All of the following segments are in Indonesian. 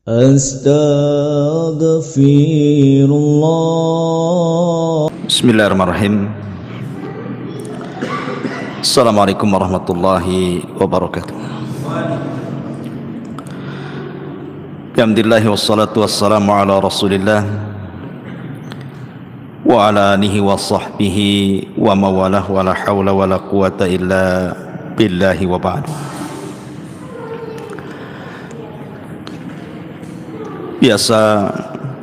Astaghfirullah. Bismillahirrahmanirrahim. Assalamualaikum warahmatullahi wabarakatuh. Alhamdulillah wassalatu wassalamu ala Rasulillah wa ala alihi wa sahbihi wa mawalah wa la hawla wa la quwata illa billahi wa ba'du. Biasa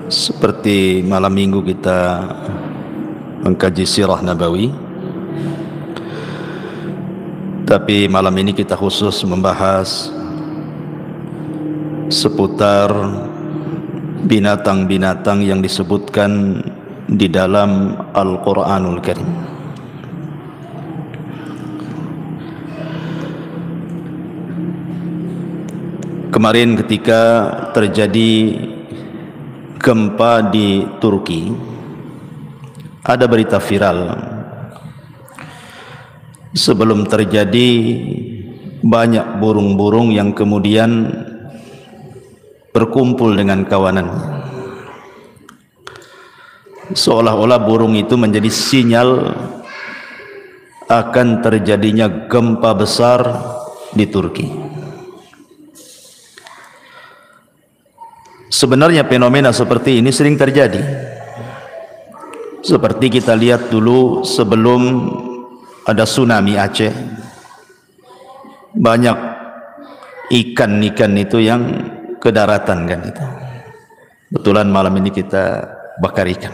seperti malam minggu kita mengkaji sirah Nabawi, tapi malam ini kita khusus membahas seputar binatang-binatang yang disebutkan di dalam Al-Quranul Karim. Kemarin ketika terjadi gempa di Turki, ada berita viral. Sebelum terjadi, banyak burung-burung yang kemudian berkumpul dengan kawanannya, seolah-olah burung itu menjadi sinyal akan terjadinya gempa besar di Turki. Sebenarnya fenomena seperti ini sering terjadi. Seperti kita lihat dulu sebelum ada tsunami Aceh, banyak ikan-ikan itu yang ke daratan kan itu. Kebetulan malam ini kita bakar ikan.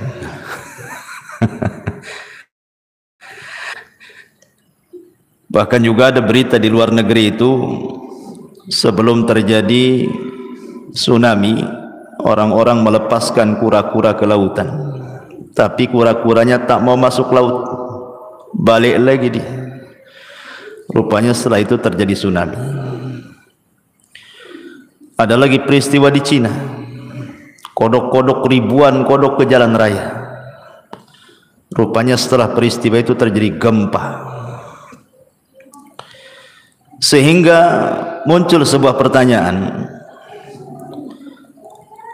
Bahkan juga ada berita di luar negeri itu, sebelum terjadi tsunami, orang-orang melepaskan kura-kura ke lautan, tapi kura-kuranya tak mau masuk laut, balik lagi dia. Rupanya setelah itu terjadi tsunami. Ada lagi peristiwa di Cina, kodok-kodok, ribuan kodok ke jalan raya. Rupanya setelah peristiwa itu terjadi gempa, sehingga muncul sebuah pertanyaan: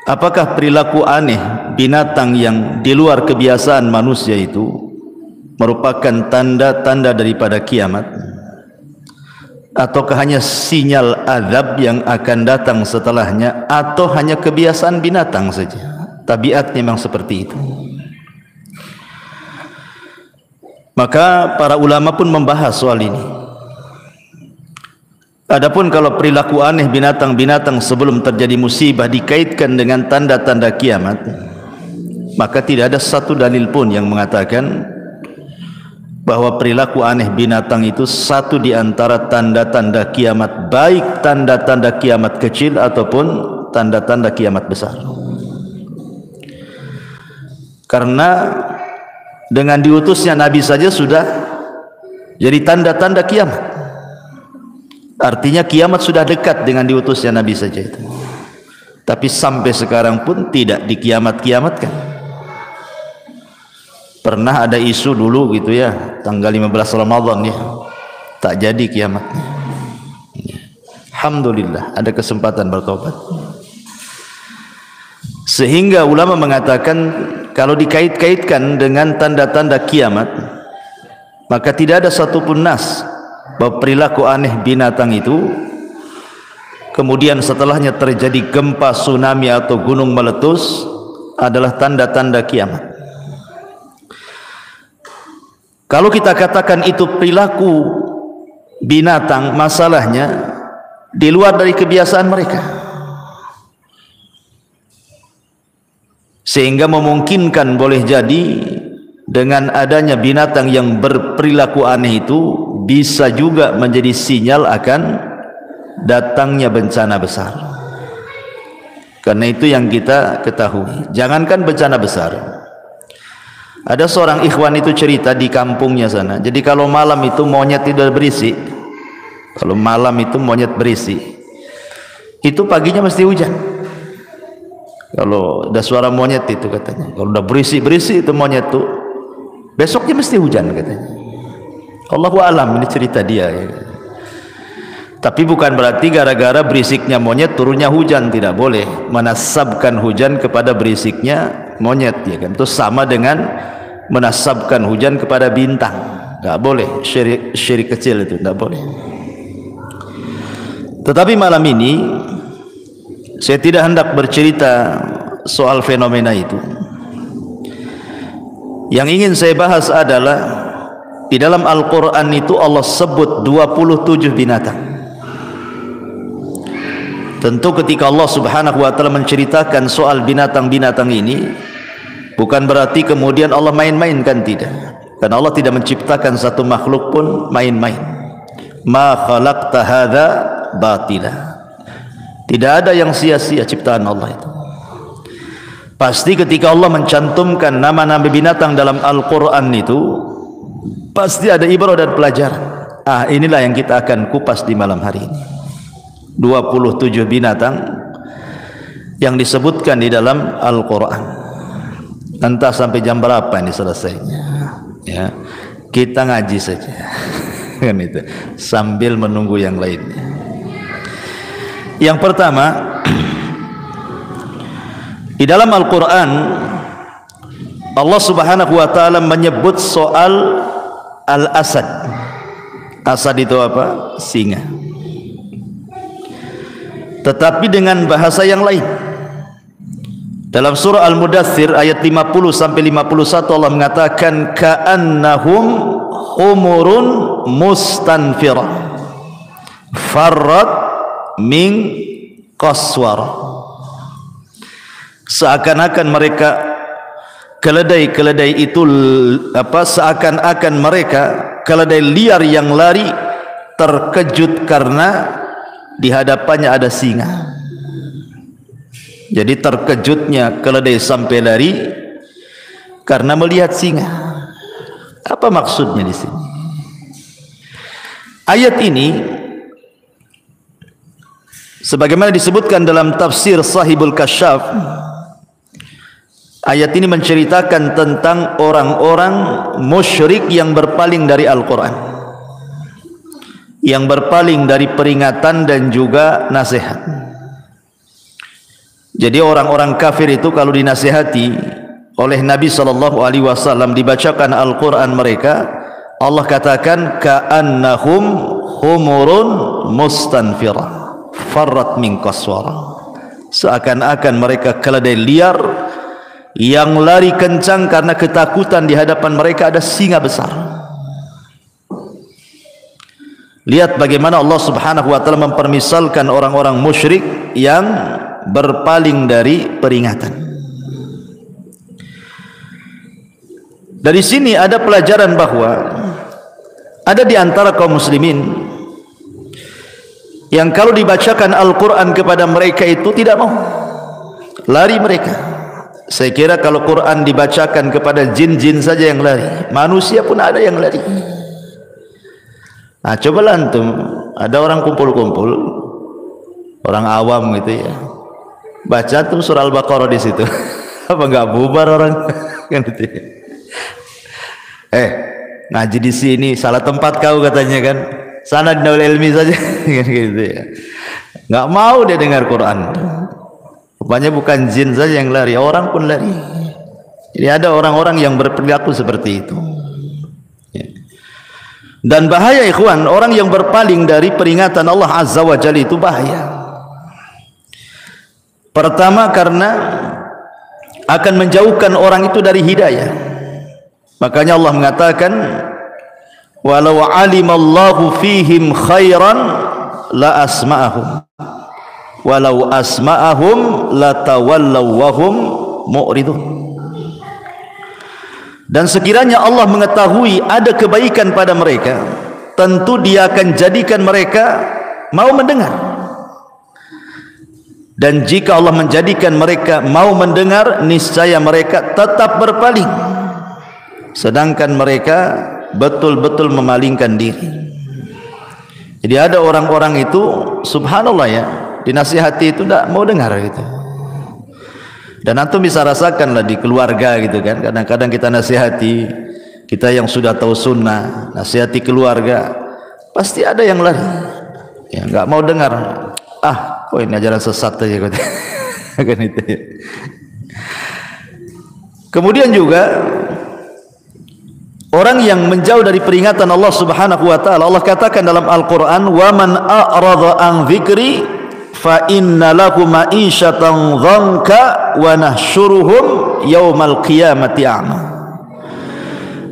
apakah perilaku aneh binatang yang di luar kebiasaan manusia itu merupakan tanda-tanda daripada kiamat, ataukah hanya sinyal azab yang akan datang setelahnya, atau hanya kebiasaan binatang saja, tabiatnya memang seperti itu? Maka para ulama pun membahas soal ini. Adapun kalau perilaku aneh binatang-binatang sebelum terjadi musibah dikaitkan dengan tanda-tanda kiamat, maka tidak ada satu dalil pun yang mengatakan bahwa perilaku aneh binatang itu satu di antara tanda-tanda kiamat, baik tanda-tanda kiamat kecil ataupun tanda-tanda kiamat besar. Karena dengan diutusnya Nabi saja sudah jadi tanda-tanda kiamat. Artinya kiamat sudah dekat dengan diutusnya Nabi saja itu. Tapi sampai sekarang pun tidak dikiamat-kiamatkan. Pernah ada isu dulu gitu ya, tanggal 15 Ramadan ya, tak jadi kiamatnya. Alhamdulillah ada kesempatan bertobat. Sehingga ulama mengatakan kalau dikait-kaitkan dengan tanda-tanda kiamat, maka tidak ada satupun nas bahwa perilaku aneh binatang itu kemudian setelahnya terjadi gempa, tsunami atau gunung meletus adalah tanda-tanda kiamat. Kalau kita katakan itu perilaku binatang, masalahnya di luar dari kebiasaan mereka, sehingga memungkinkan boleh jadi dengan adanya binatang yang berperilaku aneh itu bisa juga menjadi sinyal akan datangnya bencana besar. Karena itu yang kita ketahui, jangankan bencana besar. Ada seorang ikhwan itu cerita di kampungnya sana. Jadi kalau malam itu monyet itu berisik, kalau malam itu monyet berisik, itu paginya mesti hujan. Kalau ada suara monyet itu katanya, kalau udah berisik-berisik itu monyet tuh, besoknya mesti hujan katanya. Allahu a'lam, ini cerita dia ya. Tapi bukan berarti gara-gara berisiknya monyet turunnya hujan, tidak boleh menasabkan hujan kepada berisiknya monyet, ya kan? Itu sama dengan menasabkan hujan kepada bintang, enggak boleh. Syirik kecil itu enggak boleh. Tetapi malam ini saya tidak hendak bercerita soal fenomena itu. Yang ingin saya bahas adalah di dalam Al-Quran itu Allah sebut 27 binatang. Tentu ketika Allah Subhanahu wa taala menceritakan soal binatang-binatang ini, bukan berarti kemudian Allah main-main, kan tidak. Karena Allah tidak menciptakan satu makhluk pun main-main. Ma khalaqta hadza batila. Tidak ada yang sia-sia ciptaan Allah itu. Pasti ketika Allah mencantumkan nama-nama binatang dalam Al-Quran itu, pasti ada ibrah dan pelajaran. Inilah yang kita akan kupas di malam hari ini. 27 binatang yang disebutkan di dalam Al-Quran. Entah sampai jam berapa ini selesainya, ya. Kita ngaji saja kan itu, sambil menunggu yang lainnya. Yang pertama, di dalam Al-Quran Allah Subhanahu wa taala menyebut soal al-asad. Asad itu apa? Singa. Tetapi dengan bahasa yang lain. Dalam surah Al-Mudaththir ayat 50 sampai 51 Allah mengatakan ka'annahum humurun mustanfirah farrat min qaswara. Seakan-akan mereka keledai-keledai itu seakan-akan mereka keledai liar yang lari terkejut karena di hadapannya ada singa. Jadi terkejutnya keledai sampai lari karena melihat singa. Apa maksudnya di sini? Ayat ini sebagaimana disebutkan dalam tafsir Sahibul Kasyaf, ayat ini menceritakan tentang orang-orang musyrik yang berpaling dari Al-Quran, yang berpaling dari peringatan dan juga nasihat. Jadi orang-orang kafir itu kalau dinasihati oleh Nabi SAW, dibacakan Al-Quran mereka, Allah katakan ka'annahum humurun mustanfirah farrat min qaswara. Seakan-akan mereka keledai liar yang lari kencang karena ketakutan di hadapan mereka ada singa besar. Lihat bagaimana Allah Subhanahu wa taala mempermisalkan orang-orang musyrik yang berpaling dari peringatan. Dari sini ada pelajaran bahwa ada di antara kaum muslimin yang kalau dibacakan Al-Quran kepada mereka itu tidak mau, lari mereka. Saya kira kalau Quran dibacakan kepada jin-jin saja yang lari, manusia pun ada yang lari. Nah, cobalah antum, ada orang kumpul-kumpul, orang awam gitu ya, baca tuh surah Al-Baqarah di situ, apa enggak bubar orang kan gitu. Ngaji di sini salah tempat kau katanya kan, sana di Darul Ilmi saja kan gitu ya. Enggak mau dia dengar Quran. Rupanya bukan jin saja yang lari, orang pun lari. Jadi ada orang-orang yang berperilaku seperti itu. Dan bahaya ikhwan, orang yang berpaling dari peringatan Allah Azza wa Jalla itu bahaya. Pertama karena akan menjauhkan orang itu dari hidayah. Makanya Allah mengatakan walau alimallahu fihim khairan la asma'ahum walau asma'ahum latawallaw wahum mu'ridun. Dan sekiranya Allah mengetahui ada kebaikan pada mereka, tentu Dia akan jadikan mereka mau mendengar. Dan jika Allah menjadikan mereka mau mendengar, niscaya mereka tetap berpaling, sedangkan mereka betul-betul memalingkan diri. Jadi ada orang-orang itu subhanallah ya, dinasihati itu tidak mau dengar gitu. Dan antum bisa rasakanlah di keluarga gitu kan, kadang-kadang kita nasihati, kita yang sudah tahu sunnah, nasihati keluarga, pasti ada yang lari Ya, nggak mau dengar. Ah, kok ini ajaran sesat aja kan itu. Kemudian juga orang yang menjauh dari peringatan Allah Subhanahu wa taala, Allah katakan dalam Al-Qur'an, "Wa man a'radha an dzikri fa inna lahu ma'isyatan dhanka wa nahsyuruhum yaumal qiyamati a'ma."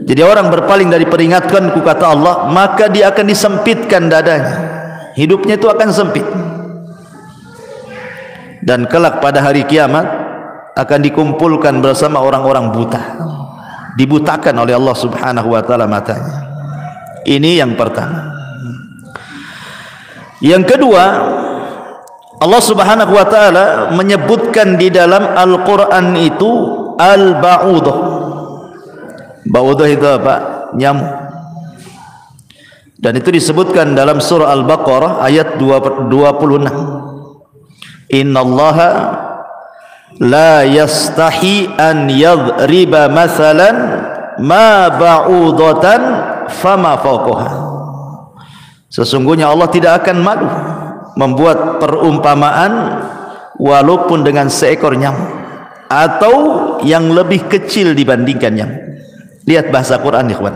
Jadi orang berpaling dari peringatkanku, kata Allah, maka dia akan disempitkan dadanya. Hidupnya itu akan sempit. Dan kelak pada hari kiamat akan dikumpulkan bersama orang-orang buta. Dibutakan oleh Allah Subhanahu wa taala matanya. Ini yang pertama. Yang kedua, Allah Subhanahu wa taala menyebutkan di dalam Al-Qur'an itu al-ba'udah. Ba'udah itu apa? Nyamuk. Dan itu disebutkan dalam surah Al-Baqarah ayat 26. Innallaha la yastahi an yadriba mathalan ma ba'udatan fama fawqaha. Sesungguhnya Allah tidak akan malu membuat perumpamaan walaupun dengan seekor nyamuk atau yang lebih kecil dibandingkan nyamuk. Lihat bahasa Quran, ikhwan.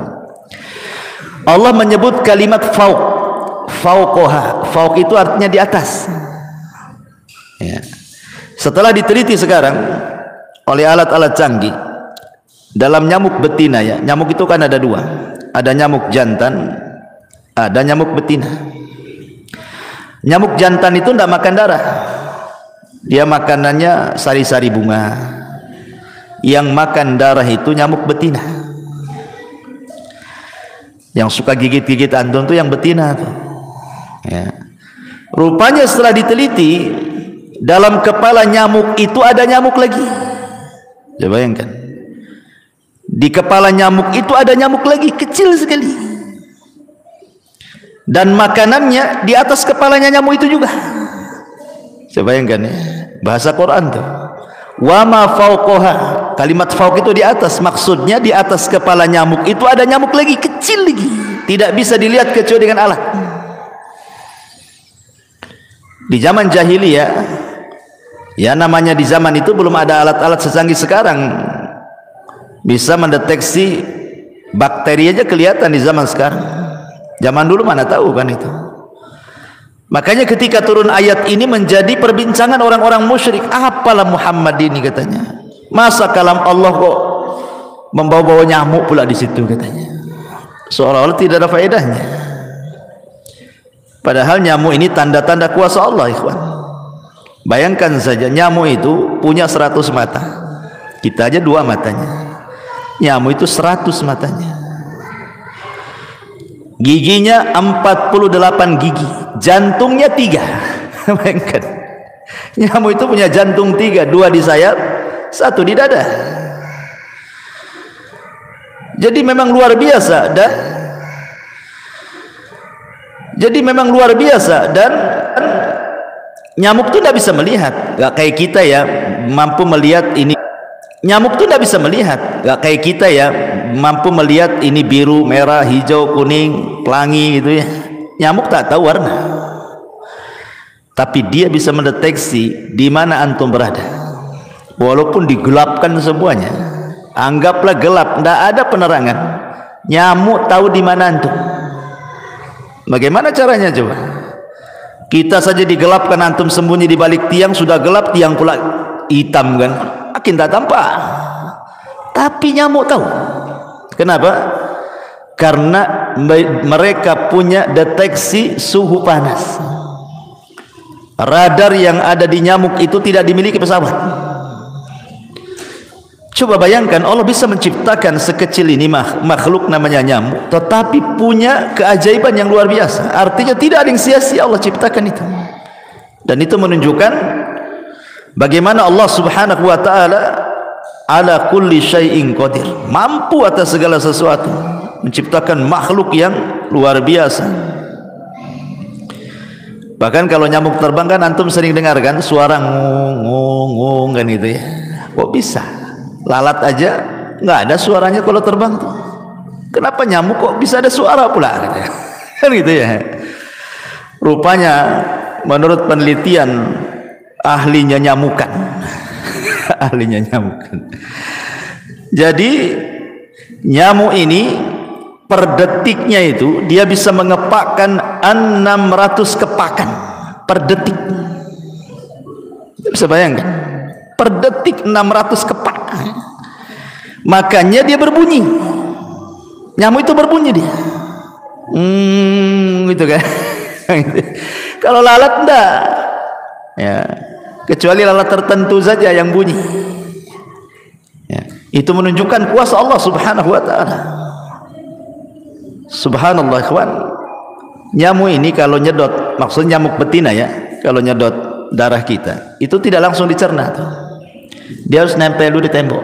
Allah menyebut kalimat fauq, fauqaha. Fauq itu artinya di atas. Ya. Setelah diteliti sekarang oleh alat-alat canggih, dalam nyamuk betina, ya, nyamuk itu kan ada dua, ada nyamuk jantan, ada nyamuk betina. Nyamuk jantan itu tidak makan darah, dia makanannya sari-sari bunga. Yang makan darah itu nyamuk betina. Yang suka gigit-gigit antum tuh yang betina tuh. Ya. Rupanya setelah diteliti, dalam kepala nyamuk itu ada nyamuk lagi. Coba bayangkan, di kepala nyamuk itu ada nyamuk lagi, kecil sekali. Dan makanannya di atas kepalanya nyamuk itu juga. Coba bayangkan, ya, bahasa Quran tuh. Wa ma fauqaha. Kalimat fauq itu di atas, maksudnya di atas kepala nyamuk itu ada nyamuk lagi, kecil lagi, tidak bisa dilihat kecuali dengan alat. Di zaman jahiliyah, ya namanya di zaman itu belum ada alat-alat secanggih sekarang. Bisa mendeteksi bakteri aja kelihatan di zaman sekarang. Zaman dulu mana tahu kan itu. Makanya ketika turun ayat ini menjadi perbincangan orang-orang musyrik. Apalah Muhammad ini, katanya. Masa kalam Allah kok membawa-bawa nyamuk pula di situ, katanya. Seolah-olah tidak ada faedahnya. Padahal nyamuk ini tanda-tanda kuasa Allah, ikhwan. Bayangkan saja, nyamuk itu punya 100 mata. Kita aja 2 matanya. Nyamuk itu 100 matanya. Giginya 48 gigi, jantungnya 3. Bayangkan, nyamuk itu punya jantung 3, 2 di sayap, 1 di dada. Jadi memang luar biasa. Dan nyamuk itu tidak bisa melihat, gak kayak kita ya, mampu melihat ini. Nyamuk itu tidak bisa melihat, gak kayak kita ya, mampu melihat ini biru, merah, hijau, kuning, pelangi gitu ya. Nyamuk tak tahu warna, tapi dia bisa mendeteksi di mana antum berada, walaupun digelapkan semuanya. Anggaplah gelap, tidak ada penerangan, nyamuk tahu di mana antum. Bagaimana caranya coba? Kita saja digelapkan, antum sembunyi di balik tiang, sudah gelap, tiang pula hitam kan, makin tak tampak. Tapi nyamuk tahu. Kenapa? Karena mereka punya deteksi suhu panas. Radar yang ada di nyamuk itu tidak dimiliki pesawat. Coba bayangkan, Allah bisa menciptakan sekecil ini makhluk namanya nyamuk, tetapi punya keajaiban yang luar biasa. Artinya tidak ada yang sia-sia Allah ciptakan itu. Dan itu menunjukkan bagaimana Allah Subhanahu wa taala ala kulli syai'in qadir, mampu atas segala sesuatu, menciptakan makhluk yang luar biasa. Bahkan kalau nyamuk terbang kan antum sering dengar kan suara ngung kan gitu ya. Kok bisa? Lalat aja nggak ada suaranya kalau terbang tuh. Kenapa nyamuk kok bisa ada suara pula? Kan gitu ya. Rupanya menurut penelitian ahlinya nyamukan. Ahlinya nyamukan. Jadi nyamuk ini per detiknya itu dia bisa mengepakkan 600 kepakan per detik. Bisa bayangkan? Per detik 600 kepak. Makanya dia berbunyi. Nyamuk itu berbunyi dia. Gitu kan. Kalau lalat enggak. Ya. Kecuali lalat tertentu saja yang bunyi. Ya. Itu menunjukkan kuasa Allah Subhanahu wa taala. Subhanallah, ikhwan. Nyamuk ini kalau nyedot, maksudnya nyamuk betina ya, kalau nyedot darah kita, itu tidak langsung dicerna tuh. Dia harus nempel dulu di tembok.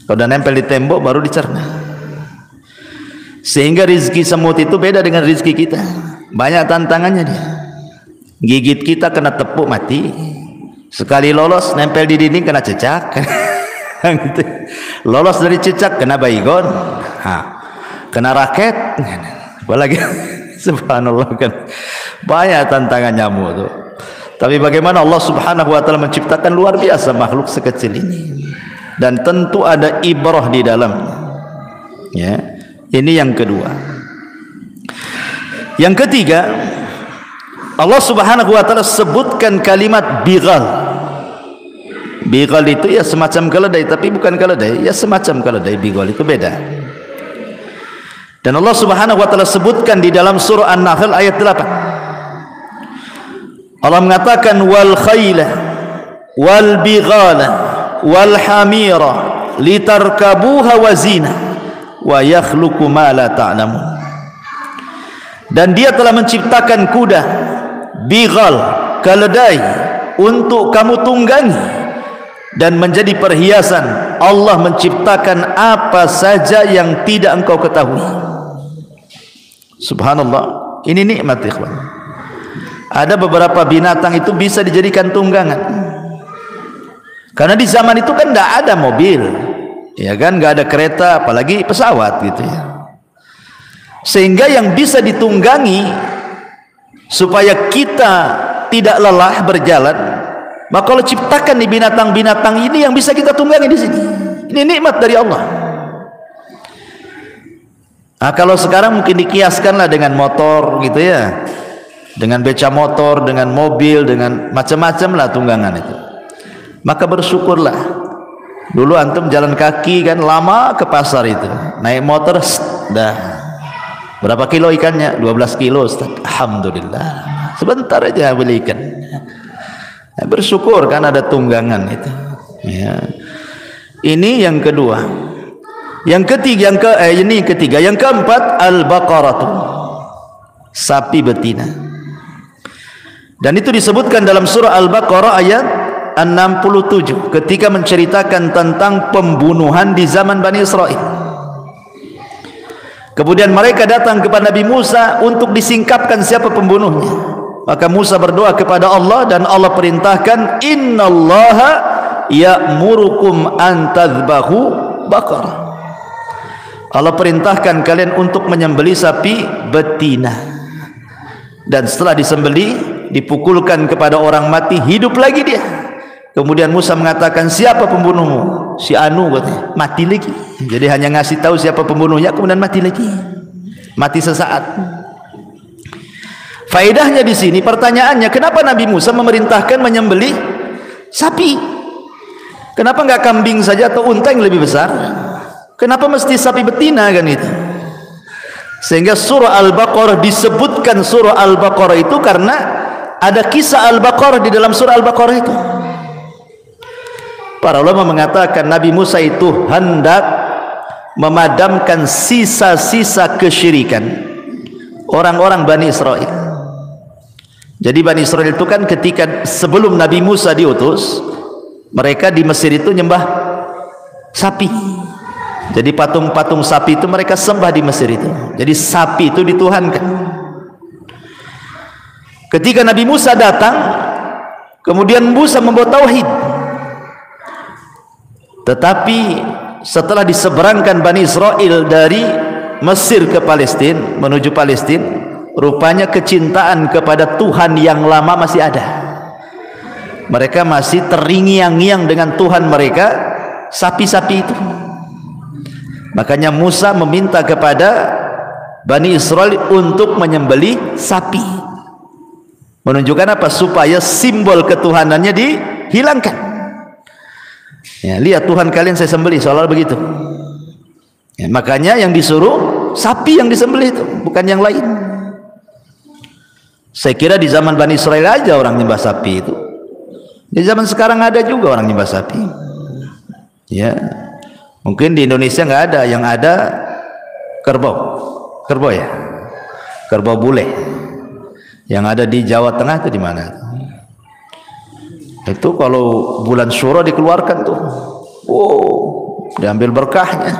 Kalau udah nempel di tembok baru dicerna. Sehingga rizki semut itu beda dengan rizki kita. Banyak tantangannya dia. Gigit kita kena tepuk mati. Sekali lolos nempel di dinding kena cecak. Lolos dari cecak kena baygon. Kena raket. Apalagi subhanallah kan. Banyak tantangan nyamuk tuh. Tapi bagaimana Allah Subhanahu wa taala menciptakan luar biasa makhluk sekecil ini. Dan tentu ada ibrah di dalamnya. Ya. Ini yang kedua. Yang ketiga, Allah Subhanahu wa taala sebutkan kalimat bighal. Bighal itu ya semacam keledai, tapi bukan keledai, ya semacam keledai. Bighal itu beda. Dan Allah Subhanahu wa taala sebutkan di dalam surah An-Nahl ayat 8. Allah mengatakan wal khayla wal bighala wal hamira litarkabuha wa zina wa yakhluqu ma la ta'lamun. Dan dia telah menciptakan kuda, bighal, keledai untuk kamu tunggangi dan menjadi perhiasan. Allah menciptakan apa saja yang tidak engkau ketahui. Subhanallah, ini nikmat ikhwan. Ada beberapa binatang itu bisa dijadikan tunggangan. Karena di zaman itu kan tidak ada mobil, ya kan, nggak ada kereta, apalagi pesawat gitu ya. Sehingga yang bisa ditunggangi supaya kita tidak lelah berjalan, maka Allah ciptakan di binatang-binatang ini yang bisa kita tunggangi di sini. Ini nikmat dari Allah. Nah, kalau sekarang mungkin dikiaskanlah dengan motor gitu ya, dengan beca motor, dengan mobil, dengan macam-macam lah tunggangan itu. Maka bersyukurlah. Dulu antum jalan kaki kan lama ke pasar itu, naik motor, dah. Berapa kilo ikannya? 12 kilo Ustaz. Alhamdulillah. Sebentar aja beli ikan. Nah, bersyukur kan ada tunggangan itu. Ya. Ini yang kedua. Yang ketiga, ini yang ketiga. Yang keempat, al-baqaratu. Sapi betina. Dan itu disebutkan dalam surah Al-Baqarah ayat 67 ketika menceritakan tentang pembunuhan di zaman Bani Israel. Kemudian mereka datang kepada Nabi Musa untuk disingkapkan siapa pembunuhnya. Maka Musa berdoa kepada Allah dan Allah perintahkan, innallaha ya'murukum an tadhbahu baqarah. Allah perintahkan kalian untuk menyembelih sapi betina. Dan setelah disembelih, dipukulkan kepada orang mati, hidup lagi dia. Kemudian Musa mengatakan, siapa pembunuhmu? Si Anu katanya, mati lagi. Jadi hanya ngasih tahu siapa pembunuhnya, kemudian mati lagi. Mati sesaat. Faedahnya di sini, pertanyaannya, kenapa Nabi Musa memerintahkan menyembelih sapi? Kenapa enggak kambing saja atau unta yang lebih besar? Kenapa mesti sapi betina kan itu? Sehingga surah Al-Baqarah disebutkan surah Al-Baqarah itu karena ada kisah Al-Baqarah di dalam surah Al-Baqarah itu. Para ulama mengatakan Nabi Musa itu hendak memadamkan sisa-sisa kesyirikan orang-orang Bani Israel. Jadi Bani Israel itu kan ketika sebelum Nabi Musa diutus, mereka di Mesir itu nyembah sapi. Jadi patung-patung sapi itu mereka sembah di Mesir itu. Jadi sapi itu dituhankan. Ketika Nabi Musa datang, kemudian Musa membawa tauhid. Tetapi setelah diseberangkan Bani Israel dari Mesir ke Palestina, menuju Palestina, rupanya kecintaan kepada Tuhan yang lama masih ada. Mereka masih terngiang-ngiang dengan Tuhan mereka, sapi-sapi itu. Makanya Musa meminta kepada Bani Israel untuk menyembelih sapi. Menunjukkan apa? Supaya simbol ketuhanannya dihilangkan. Ya, lihat Tuhan kalian saya sembelih, seolah begitu. Ya, makanya yang disuruh sapi yang disembelih itu, bukan yang lain. Saya kira di zaman Bani Israel aja orang nyembah sapi itu. Di zaman sekarang ada juga orang nyembah sapi. Ya, mungkin di Indonesia nggak ada, yang ada kerbau ya, kerbau bule. Yang ada di Jawa Tengah itu di mana? Itu kalau bulan Syuro dikeluarkan tuh, diambil berkahnya.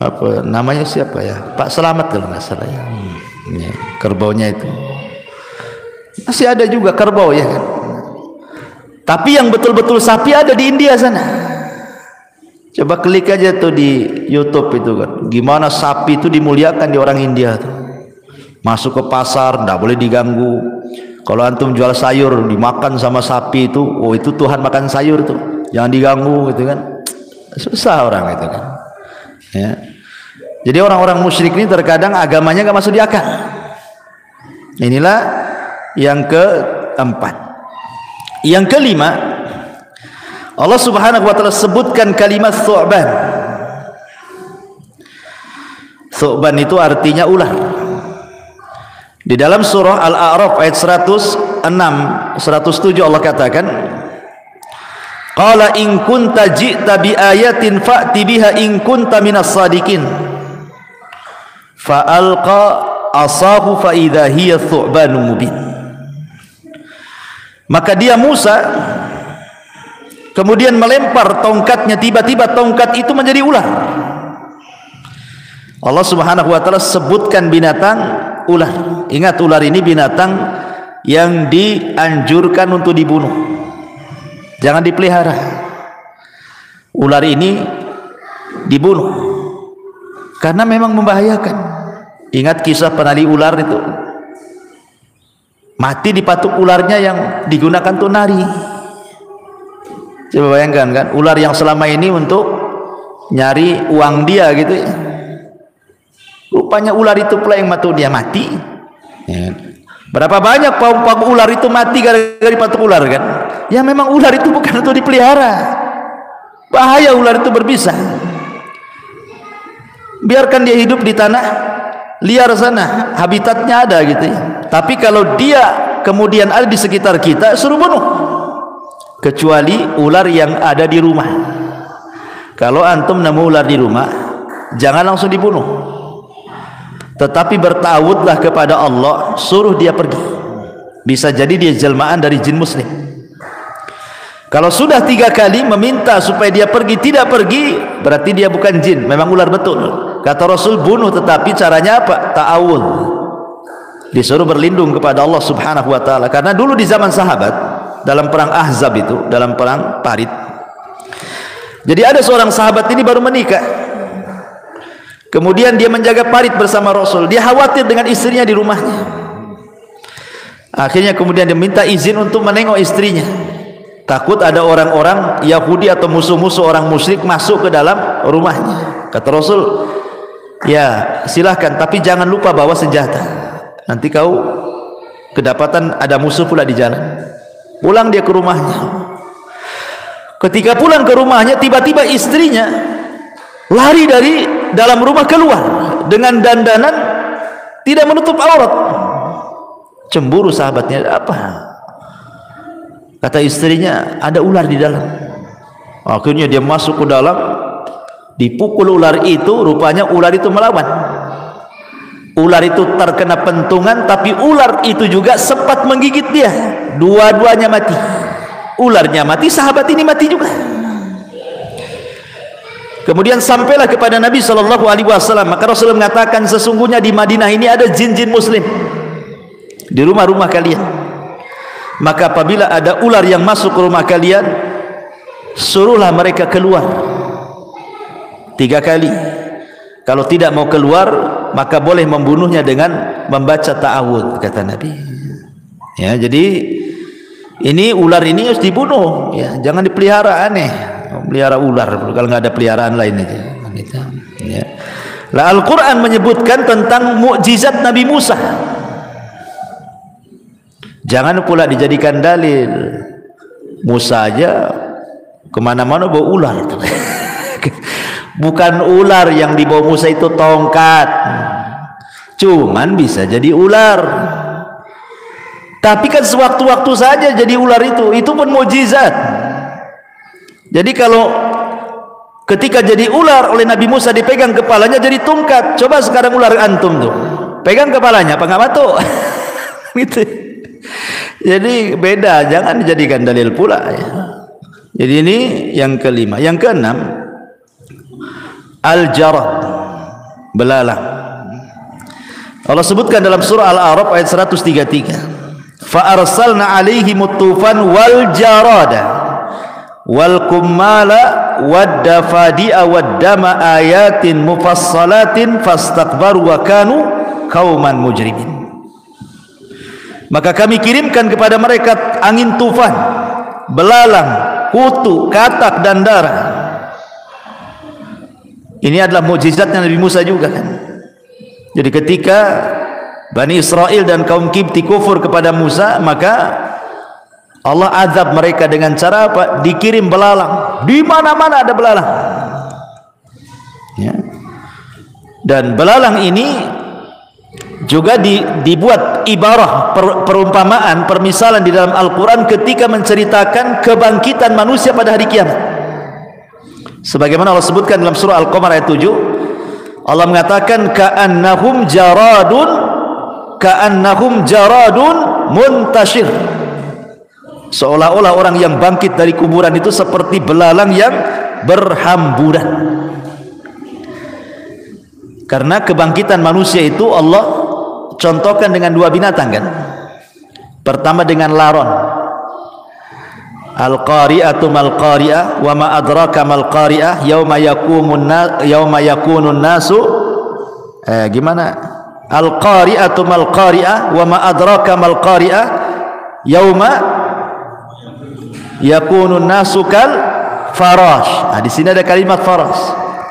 Apa namanya, siapa ya? Pak Selamat kalau nggak salah ya. Kerbaunya itu masih ada juga kerbau ya kan? Tapi yang betul-betul sapi ada di India sana. Coba klik aja tuh di YouTube itu kan, gimana sapi itu dimuliakan di orang India tuh. Masuk ke pasar nggak boleh diganggu. Kalau antum jual sayur dimakan sama sapi itu, oh itu Tuhan makan sayur tuh, jangan diganggu gitu kan. Susah orang itu kan. Ya. Jadi orang-orang musyrik ini terkadang agamanya nggak masuk di akal. Inilah yang keempat. Yang kelima, Allah Subhanahu wa taala sebutkan kalimat thu'ban. Thu'ban itu artinya ular. Di dalam surah Al-A'raf ayat 106, 107 Allah katakan, qala in kunta ji'ta bi ayatin fa'ti biha in kunta minas sadiqin. Fa alqa asahu fa idza hiya thu'banun mubin. Maka dia Musa kemudian melempar tongkatnya, tiba-tiba tongkat itu menjadi ular. Allah Subhanahu wa taala sebutkan binatang ular. Ingat, ular ini binatang yang dianjurkan untuk dibunuh, jangan dipelihara. Ular ini dibunuh karena memang membahayakan. Ingat kisah penali ular itu, mati dipatuk ularnya yang digunakan untuk nari. Coba bayangkan kan, ular yang selama ini untuk nyari uang dia gitu ya, rupanya ular itu pula yang matuk dia mati. Ya. Berapa banyak pauk-pauk ular itu mati gara-gara dipatuk ular kan? Ya memang ular itu bukan untuk dipelihara, bahaya ular itu berbisa. Biarkan dia hidup di tanah liar sana, habitatnya ada gitu ya. Tapi kalau dia kemudian ada di sekitar kita, suruh bunuh. Kecuali ular yang ada di rumah. Kalau antum nemu ular di rumah, jangan langsung dibunuh, tetapi bertawudlah kepada Allah, suruh dia pergi. Bisa jadi dia jelmaan dari jin muslim. Kalau sudah 3 kali meminta supaya dia pergi, tidak pergi, berarti dia bukan jin, memang ular betul. Kata Rasul, bunuh, tetapi caranya apa? Ta'awud, disuruh berlindung kepada Allah Subhanahu wa taala. Karena dulu di zaman sahabat, dalam perang Ahzab itu, dalam perang Parit, jadi ada seorang sahabat ini baru menikah, kemudian dia menjaga parit bersama Rasul. Dia khawatir dengan istrinya di rumahnya. Akhirnya kemudian dia minta izin untuk menengok istrinya, takut ada orang-orang Yahudi atau musuh-musuh orang musyrik masuk ke dalam rumahnya. Kata Rasul, ya silahkan, tapi jangan lupa bawa senjata, nanti kau kedapatan ada musuh pula di jalan. Pulang dia ke rumahnya. Ketika pulang ke rumahnya, tiba-tiba istrinya lari dari dalam rumah keluar dengan dandanan tidak menutup aurat. Cemburu sahabatnya, apa? Kata istrinya, ada ular di dalam. Akhirnya dia masuk ke dalam, dipukul ular itu. Rupanya ular itu melawan. Ular itu terkena pentungan, tapi ular itu juga sempat menggigit dia. Dua-duanya mati. Ularnya mati, sahabat ini mati juga. Kemudian sampailah kepada Nabi SAW. Maka Rasul mengatakan, sesungguhnya di Madinah ini ada jin-jin muslim di rumah-rumah kalian. Maka apabila ada ular yang masuk ke rumah kalian, suruhlah mereka keluar 3 kali. Kalau tidak mau keluar, maka boleh membunuhnya dengan membaca ta'awudz, kata Nabi. Ya, jadi ini ular ini harus dibunuh, ya, jangan dipelihara aneh. Pelihara ular kalau nggak ada peliharaan lain aja. Ya. Lah Al-Quran menyebutkan tentang mukjizat Nabi Musa. Jangan pula dijadikan dalil. Musa aja kemana-mana bawa ular. Bukan ular yang dibawa Musa itu tongkat, cuman bisa jadi ular. Tapi kan sewaktu-waktu saja jadi ular itu pun mukjizat. Jadi kalau ketika jadi ular oleh Nabi Musa dipegang kepalanya jadi tongkat. Coba sekarang ular antum tuh, pegang kepalanya apa nggak batuk? Gitu. Jadi beda, jangan dijadikan dalil pula. Ya. Jadi ini yang kelima. Yang keenam, al-jarad, belalang. Allah sebutkan dalam surah Al-A'raf ayat 133. Fa arsalna 'alaihimut tufan wal jarada wal kummala wad dafadi'a wad dama ayatin mufassalatin fastakbaru wa kanu qauman mujrimin. Maka kami kirimkan kepada mereka angin tufan, belalang, kutu, katak dan darah. Ini adalah mukjizatnya Nabi Musa juga kan. Jadi ketika Bani Israel dan kaum Kipti kufur kepada Musa, maka Allah azab mereka dengan cara apa? Dikirim belalang. Di mana-mana ada belalang. Ya. Dan belalang ini juga dibuat ibarah, perumpamaan, permisalan di dalam Al-Quran ketika menceritakan kebangkitan manusia pada hari kiamat. Sebagaimana Allah sebutkan dalam surah Al-Qamar ayat 7, Allah mengatakan ka'annahum jaradun muntashir. Seolah-olah orang yang bangkit dari kuburan itu seperti belalang yang berhamburan. Karena kebangkitan manusia itu Allah contohkan dengan dua binatang kan. Pertama dengan laron. Al-qari'atu mal-qari'ah wa ma adraka mal-qari'ah yauma yakunun nasu gimana? Al-qari'atu mal-qari'ah wa ma adraka mal-qari'ah yauma yakunun nasu kal farash. Di sini ada kalimat farash.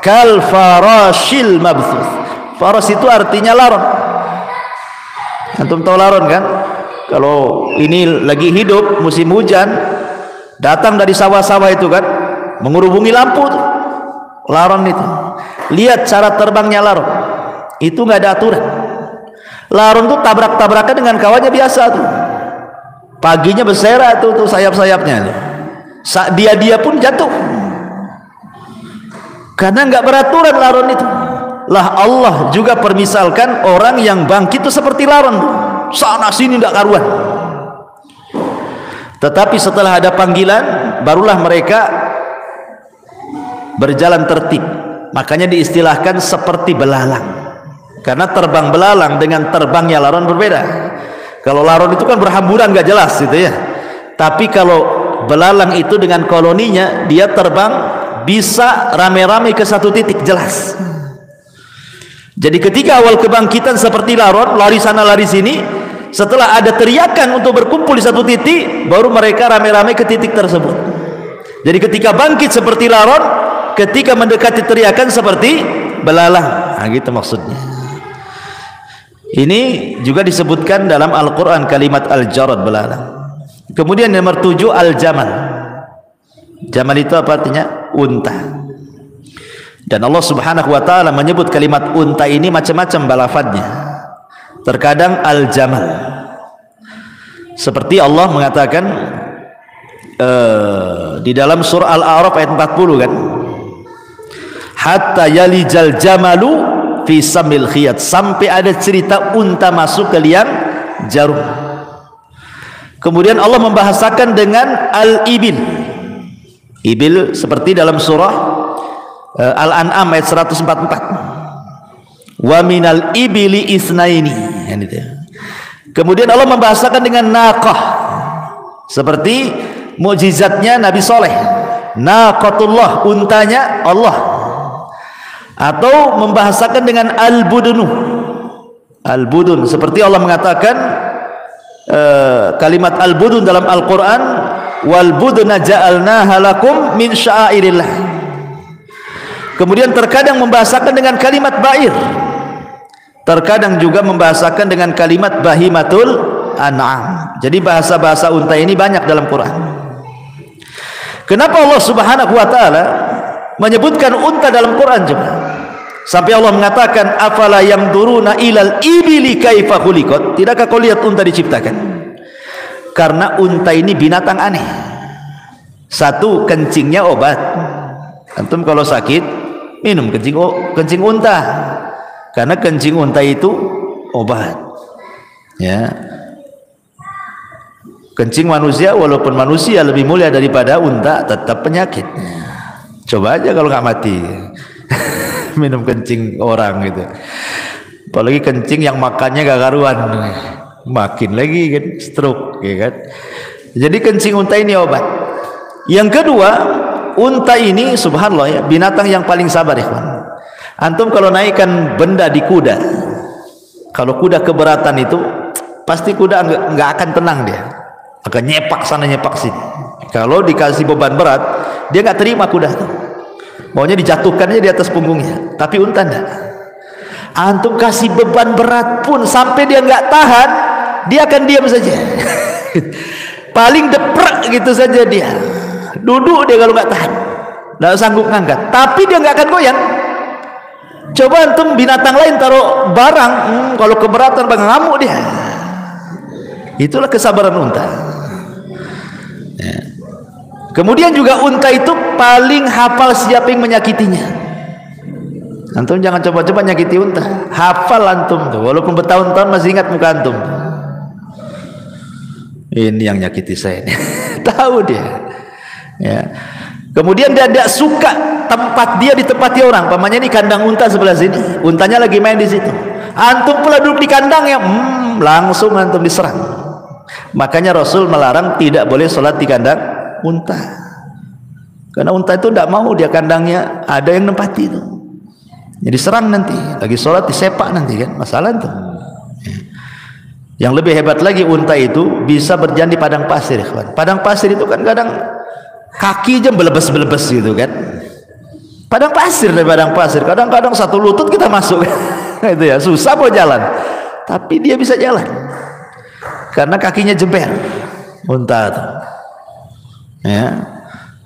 Kal farashil mabthus. Farash itu artinya laron. Antum tahu laron kan? Kalau ini lagi hidup musim hujan, datang dari sawah-sawah itu kan, menghubungi lampu tuh. Laron itu. Lihat cara terbangnya laron. Itu nggak ada aturan. Laron tuh tabrak-tabrakan dengan kawannya biasa tuh. Paginya bersera tuh sayap-sayapnya tuh. Dia pun jatuh. Karena nggak beraturan laron itu. Lah Allah juga permisalkan orang yang bangkit itu seperti laron, sana sini tidak karuan. Tetapi setelah ada panggilan, barulah mereka berjalan tertib. Makanya diistilahkan seperti belalang. Karena terbang belalang dengan terbangnya laron berbeda. Kalau laron itu kan berhamburan gak jelas gitu ya. Tapi kalau belalang itu dengan koloninya, dia terbang bisa rame-rame ke satu titik jelas. Jadi ketika awal kebangkitan seperti laron, lari sana lari sini, setelah ada teriakan untuk berkumpul di satu titik, baru mereka rame-rame ke titik tersebut. Jadi ketika bangkit seperti laron, ketika mendekati teriakan seperti belalang. Nah, gitu maksudnya. Ini juga disebutkan dalam Al-Quran kalimat al-jarad, belalang. Kemudian nomor 7 al-jamal. Jamal itu apa artinya? Unta. Dan Allah Subhanahu wa ta'ala menyebut kalimat unta ini macam-macam balafadnya. Terkadang al-jamal, seperti Allah mengatakan di dalam surah Al-A'raf ayat 40 kan, hatta yalijal jamalu fi samil khiyat, sampai ada cerita unta masuk ke liang jarum. Kemudian Allah membahasakan dengan al-ibil. Ibil seperti dalam surah Al-An'am ayat 144. Wa minal ibili isnaini. Kemudian Allah membahasakan dengan naqah, seperti mukjizatnya Nabi Soleh. Naqatullah, untanya Allah. atau membahasakan dengan al-budunu. Al-budun, seperti Allah mengatakan kalimat al-budun dalam Al-Quran, wal budna ja'alnaha lakum min sya'airillah. Kemudian terkadang membahasakan dengan kalimat ba'ir, terkadang juga membahasakan dengan kalimat bahimatul an'am. Jadi bahasa-bahasa unta ini banyak dalam Quran. Kenapa Allah Subhanahu wa taala menyebutkan unta dalam Quran juga? Sampai Allah mengatakan, afala yamduruna ilal ibili kaifa khuliqat. Tidakkah kau lihat unta diciptakan? Karena unta ini binatang aneh. Satu, kencingnya obat. Antum kalau sakit minum kencing unta, karena kencing unta itu obat. Ya, kencing manusia, walaupun manusia lebih mulia daripada unta, tetap penyakitnya. Coba aja kalau nggak mati minum kencing orang gitu. Apalagi kencing yang makannya gak karuan, makin lagi kan stroke, ya kan. Jadi kencing unta ini obat. Yang kedua, unta ini subhanallah ya, binatang yang paling sabar ya kawan. Antum kalau naikkan benda di kuda, kalau kuda keberatan itu pasti kuda nggak akan tenang, dia akan nyepak sana nyepak sini. Kalau dikasih beban berat, dia nggak terima kuda itu, maunya dijatuhkannya di atas punggungnya. Tapi unta enggak. Antum kasih beban berat pun sampai dia nggak tahan, dia akan diam saja. Paling deprek gitu saja dia, duduk dia kalau nggak tahan, nggak sanggup ngangkat, tapi dia nggak akan goyang. Coba antum binatang lain taruh barang, kalau keberatan bang ngamuk dia. Itulah kesabaran unta. Ya. Kemudian juga unta itu paling hafal siapa yang menyakitinya. Antum jangan coba-coba nyakiti unta. Hafal antum tuh, walaupun bertahun-tahun masih ingat muka antum. Ini yang nyakiti saya ini. Tahu dia. Ya. Kemudian dia tidak suka tempat dia ditempati orang. Pamannya ini kandang unta sebelah sini, untanya lagi main di situ. Antum pula duduk di kandangnya, langsung antum diserang. Makanya Rasul melarang tidak boleh sholat di kandang unta, karena unta itu tidak mau dia kandangnya ada yang nempati itu, jadi serang nanti lagi sholat disepak nanti kan masalah itu. Yang lebih hebat lagi, unta itu bisa berjalan di padang pasir. Padang pasir itu kan kadang kaki aja belebes-belebes gitu kan, padang pasir dari padang pasir, kadang-kadang satu lutut kita masuk itu ya, susah mau jalan, tapi dia bisa jalan karena kakinya jeber unta itu. Ya,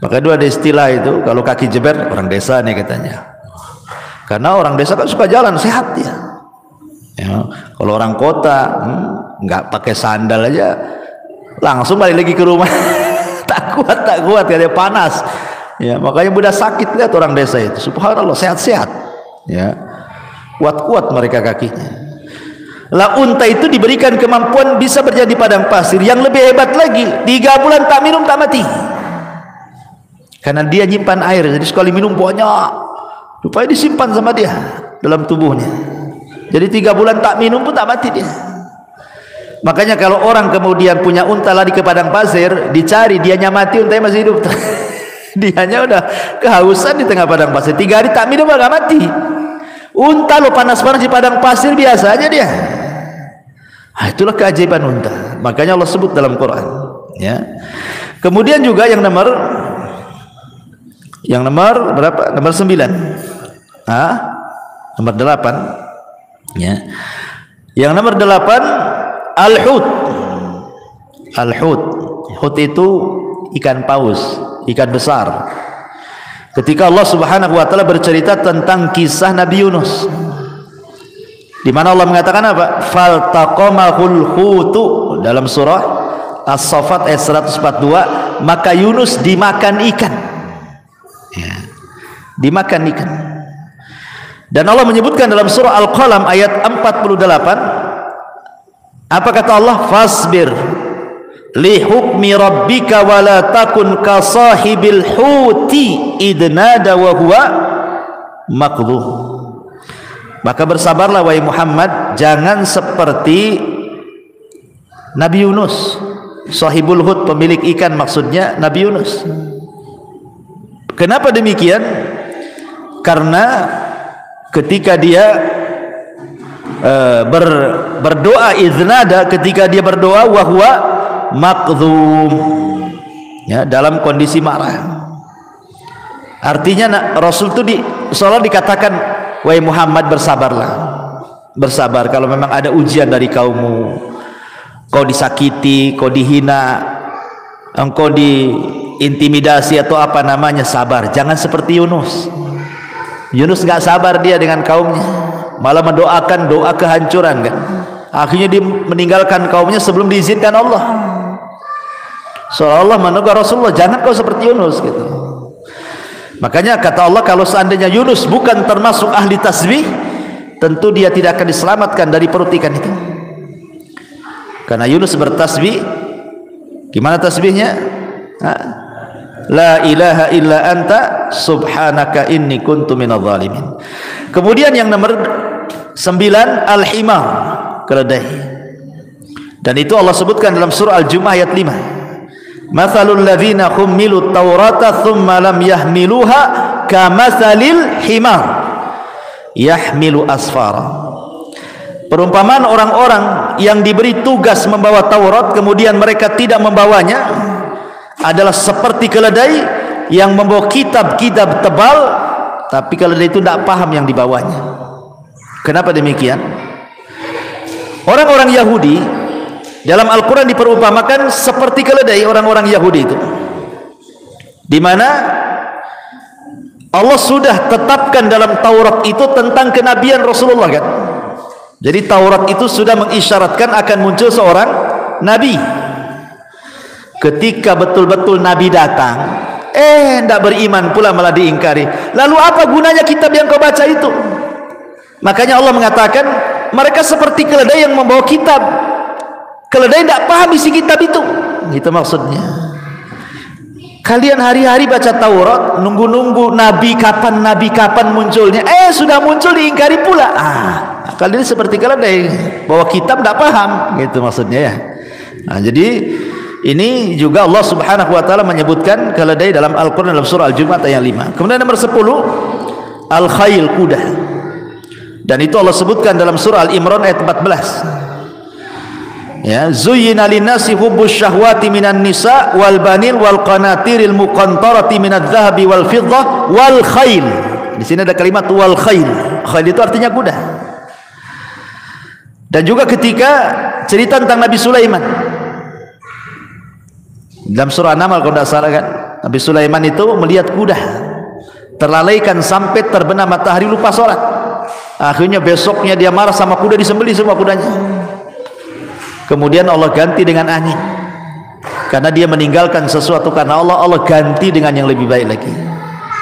maka itu ada istilah itu, kalau kaki jeber orang desa nih katanya, karena orang desa kan suka jalan sehat ya. Ya, kalau orang kota nggak pakai sandal aja langsung balik lagi ke rumah. tak kuat ya, dia panas ya. Makanya mudah sakit. Lihat orang desa itu subhanallah sehat-sehat ya, kuat-kuat mereka kakinya. Lah unta itu diberikan kemampuan bisa berjalan di padang pasir. Yang lebih hebat lagi, 3 bulan tak minum tak mati, karena dia nyimpan air. Jadi sekali minum banyak, supaya disimpan sama dia dalam tubuhnya. Jadi 3 bulan tak minum pun tak mati dia. Makanya kalau orang kemudian punya unta lari ke padang pasir, dicari dianya mati, untanya masih hidup. Dianya udah kehausan di tengah padang pasir, 3 hari tak minum agak mati. Unta lo panas-panas di padang pasir biasa aja dia. Itulah keajaiban unta. Makanya Allah sebut dalam Quran ya. Kemudian juga yang nomor berapa? Nomor 9. Nomor 8 ya. Yang nomor 8 al-hut. Al-hut. Hut itu ikan paus, ikan besar. Ketika Allah Subhanahu wa taala bercerita tentang kisah Nabi Yunus, di mana Allah mengatakan apa? Faltaqamahul hutu dalam surah As-Saffat ayat 142, maka Yunus dimakan ikan. Ya, dimakan ikan. Dan Allah menyebutkan dalam surah Al-Qalam ayat 48, apa kata Allah? Fasbir li hukmi rabbika wa la takun ka sahibil huti idnada wa huwa maqdhuf. Maka bersabarlah wahai Muhammad, jangan seperti Nabi Yunus, sahibul hut, pemilik ikan, maksudnya Nabi Yunus. Kenapa demikian? Karena ketika dia berdoa iznada, ketika dia berdoa wahwa maqdhum, ya, dalam kondisi marah. Artinya Rasul itu seolah dikatakan, wahai Muhammad, bersabarlah, bersabar kalau memang ada ujian dari kaummu, kau disakiti, kau dihina, engkau diintimidasi atau apa namanya, sabar. Jangan seperti Yunus. Yunus nggak sabar dia dengan kaumnya, malah mendoakan doa kehancuran kan. Akhirnya dia meninggalkan kaumnya sebelum diizinkan Allah. Seolah-olah menegur Rasulullah, jangan kau seperti Yunus gitu. Makanya kata Allah, kalau seandainya Yunus bukan termasuk ahli tasbih, tentu dia tidak akan diselamatkan dari perut ikan itu. Karena Yunus bertasbih, gimana tasbihnya? La ilaha illa anta subhanaka inni kuntu minadh dhalimin. Kemudian yang nomor 9, al-himar, keledai. Dan itu Allah sebutkan dalam surah Al-Jumu'ah ayat 5. Mathalul ladzina hummilut taurata thumma lam yahmiluha kamathalil himar yahmilu asfara. Perumpamaan orang-orang yang diberi tugas membawa Taurat kemudian mereka tidak membawanya adalah seperti keledai yang membawa kitab-kitab tebal, tapi keledai itu tidak paham yang dibawanya. Kenapa demikian? Orang-orang Yahudi dalam Al-Quran diperumpamakan seperti keledai, orang-orang Yahudi itu, di mana Allah sudah tetapkan dalam Taurat itu tentang kenabian Rasulullah kan. Jadi Taurat itu sudah mengisyaratkan akan muncul seorang nabi. Ketika betul-betul nabi datang, tidak beriman pula, malah diingkari. Lalu apa gunanya kitab yang kau baca itu? Makanya Allah mengatakan mereka seperti keledai yang membawa kitab. Keledai tidak paham isi kitab itu. Itu maksudnya. Kalian hari-hari baca Taurat, nunggu-nunggu nabi kapan munculnya. Sudah muncul diingkari pula. Kalian seperti keledai, bawa kitab tidak paham. Gitu maksudnya ya. Jadi ini juga Allah Subhanahu wa taala menyebutkan keledai dalam Al-Qur'an dalam surah Al-Jumu'ah ayat 5. Kemudian nomor 10, al-khayl, kuda. Dan itu Allah sebutkan dalam surah Al-Imran ayat 14. Ya, zuyyina linnasi hubbus syahwati minan nisa wal banil wal qanatiril muqantarati minadz zahabi wal fiddah wal khayl. Di sini ada kalimat wal khayl. Khayl itu artinya kuda. Dan juga ketika cerita tentang Nabi Sulaiman dalam surah An-Naml, kalau tidak salah kan, Nabi Sulaiman itu melihat kuda terlalaikan sampai terbenam matahari, lupa sholat. Akhirnya besoknya dia marah sama kuda, disembelih semua kudanya. Kemudian Allah ganti dengan angin, karena dia meninggalkan sesuatu karena Allah, Allah ganti dengan yang lebih baik lagi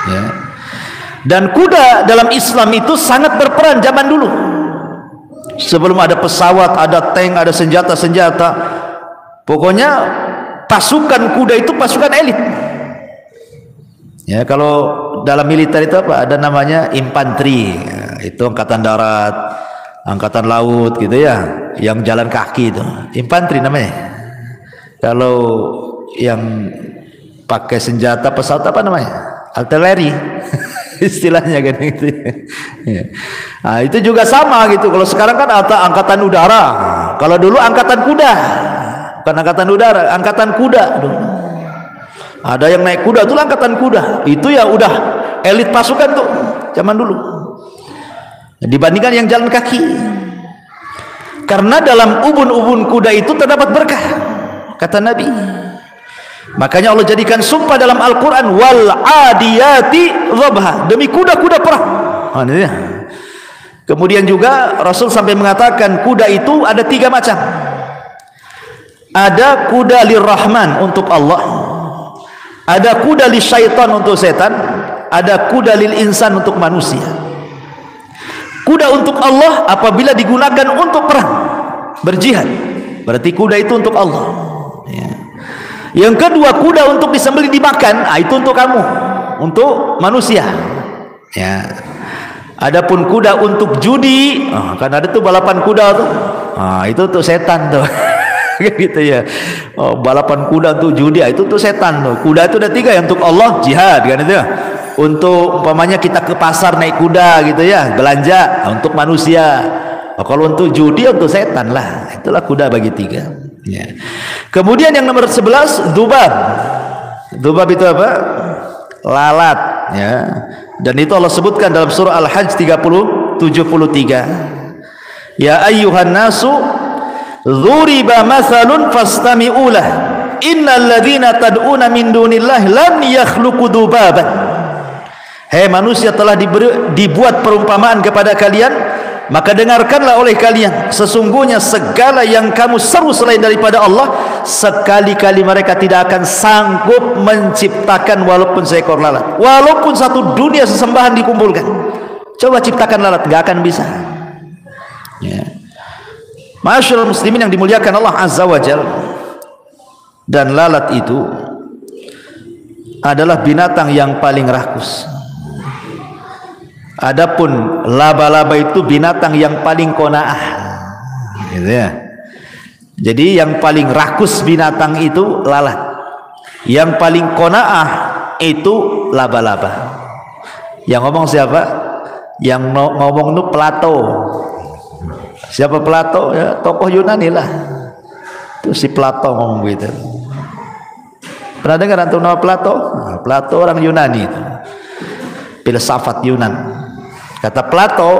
ya. Dan kuda dalam Islam itu sangat berperan zaman dulu. Sebelum ada pesawat, ada tank, ada senjata-senjata, pokoknya pasukan kuda itu pasukan elit ya. Kalau dalam militer itu apa? Ada namanya infanteri ya, itu angkatan darat, angkatan laut gitu ya, yang jalan kaki itu infanteri namanya. Kalau yang pakai senjata pesawat apa namanya? Artileri istilahnya kan gitu ya. Nah, itu juga sama gitu. Kalau sekarang kan angkatan udara, kalau dulu angkatan kuda, bukan angkatan udara, angkatan kuda. Ada yang naik kuda itu angkatan kuda, itu ya udah elit pasukan tuh zaman dulu dibandingkan yang jalan kaki. Karena dalam ubun-ubun kuda itu terdapat berkah, kata Nabi. Makanya Allah jadikan sumpah dalam Al-Quran, wal adiyati dhabha, demi kuda-kuda perang. Kemudian juga Rasul sampai mengatakan kuda itu ada 3 macam. Ada kuda lirrahman, untuk Allah. Ada kuda lisyaitan, untuk setan. Ada kuda lil insan, untuk manusia. Kuda untuk Allah apabila digunakan untuk perang, berjihad, berarti kuda itu untuk Allah ya. Yang kedua, kuda untuk disembelih dimakan, itu untuk kamu, untuk manusia ya. Adapun kuda untuk judi, kan ada tuh balapan kuda tuh, itu untuk setan tuh gitu ya. Balapan kuda untuk judi, itu untuk setan tuh. Kuda itu ada 3, yang untuk Allah jihad kan itu ya. untuk umpamanya kita ke pasar naik kuda gitu ya, belanja untuk manusia. Kalau untuk judi untuk setan lah. Itulah kuda bagi tiga. Ya. Kemudian yang nomor 11 dzubab. Dzubab itu apa? Lalat ya. Dan itu Allah sebutkan dalam surah Al-Hajj 73. Ya ayyuhan nasu dzuriba mathalun fastami'u lah. Innal ladzina tad'una min dunillahi lan yakhluqu dzubaban. Hei manusia, telah dibuat perumpamaan kepada kalian, maka dengarkanlah oleh kalian, sesungguhnya segala yang kamu seru selain daripada Allah, sekali-kali mereka tidak akan sanggup menciptakan walaupun seekor lalat. Walaupun satu dunia sesembahan dikumpulkan, coba ciptakan lalat, gak akan bisa ya. Masyaallah muslimin yang dimuliakan Allah Azza wa Jalla, dan lalat itu adalah binatang yang paling rakus. Adapun laba-laba itu binatang yang paling qanaah gitu ya. Jadi yang paling rakus binatang itu lalat, yang paling qanaah itu laba-laba. Yang ngomong siapa? Yang ngomong itu Plato. Siapa Plato? Ya, tokoh Yunani lah. Itu si Plato ngomong gitu. Pernah dengar antum nama Plato? Nah, Plato orang Yunani itu, filsafat Yunan. Kata Plato,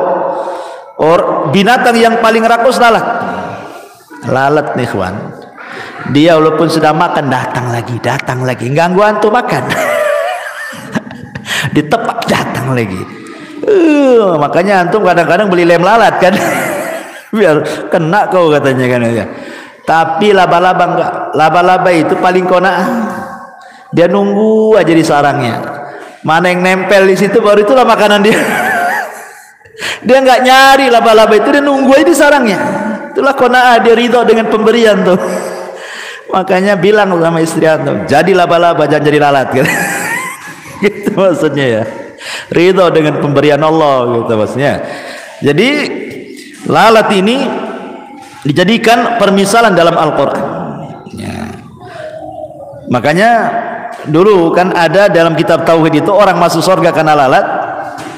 binatang yang paling rakus lalat. Lalat nih kawan, dia walaupun sudah makan datang lagi, ganggu antum makan. Ditepak datang lagi. Makanya antum kadang-kadang beli lem lalat kan, biar kena kau katanya kan ya. Tapi laba-laba enggak. Laba-laba itu paling qanaah. Dia nunggu aja di sarangnya. Mana yang nempel di situ, baru itulah makanan dia. Dia nggak nyari laba-laba itu, dia nunggu aja di sarangnya. Itulah qanaah, dia ridho dengan pemberian tuh. Makanya bilang sama istri antum, jadi laba-laba jangan jadi lalat gitu. Gitu maksudnya ya. Ridho dengan pemberian Allah gitu maksudnya. Jadi lalat ini dijadikan permisalan dalam Al-Qur'an ya. Makanya dulu kan ada dalam kitab tauhid itu, orang masuk surga karena lalat,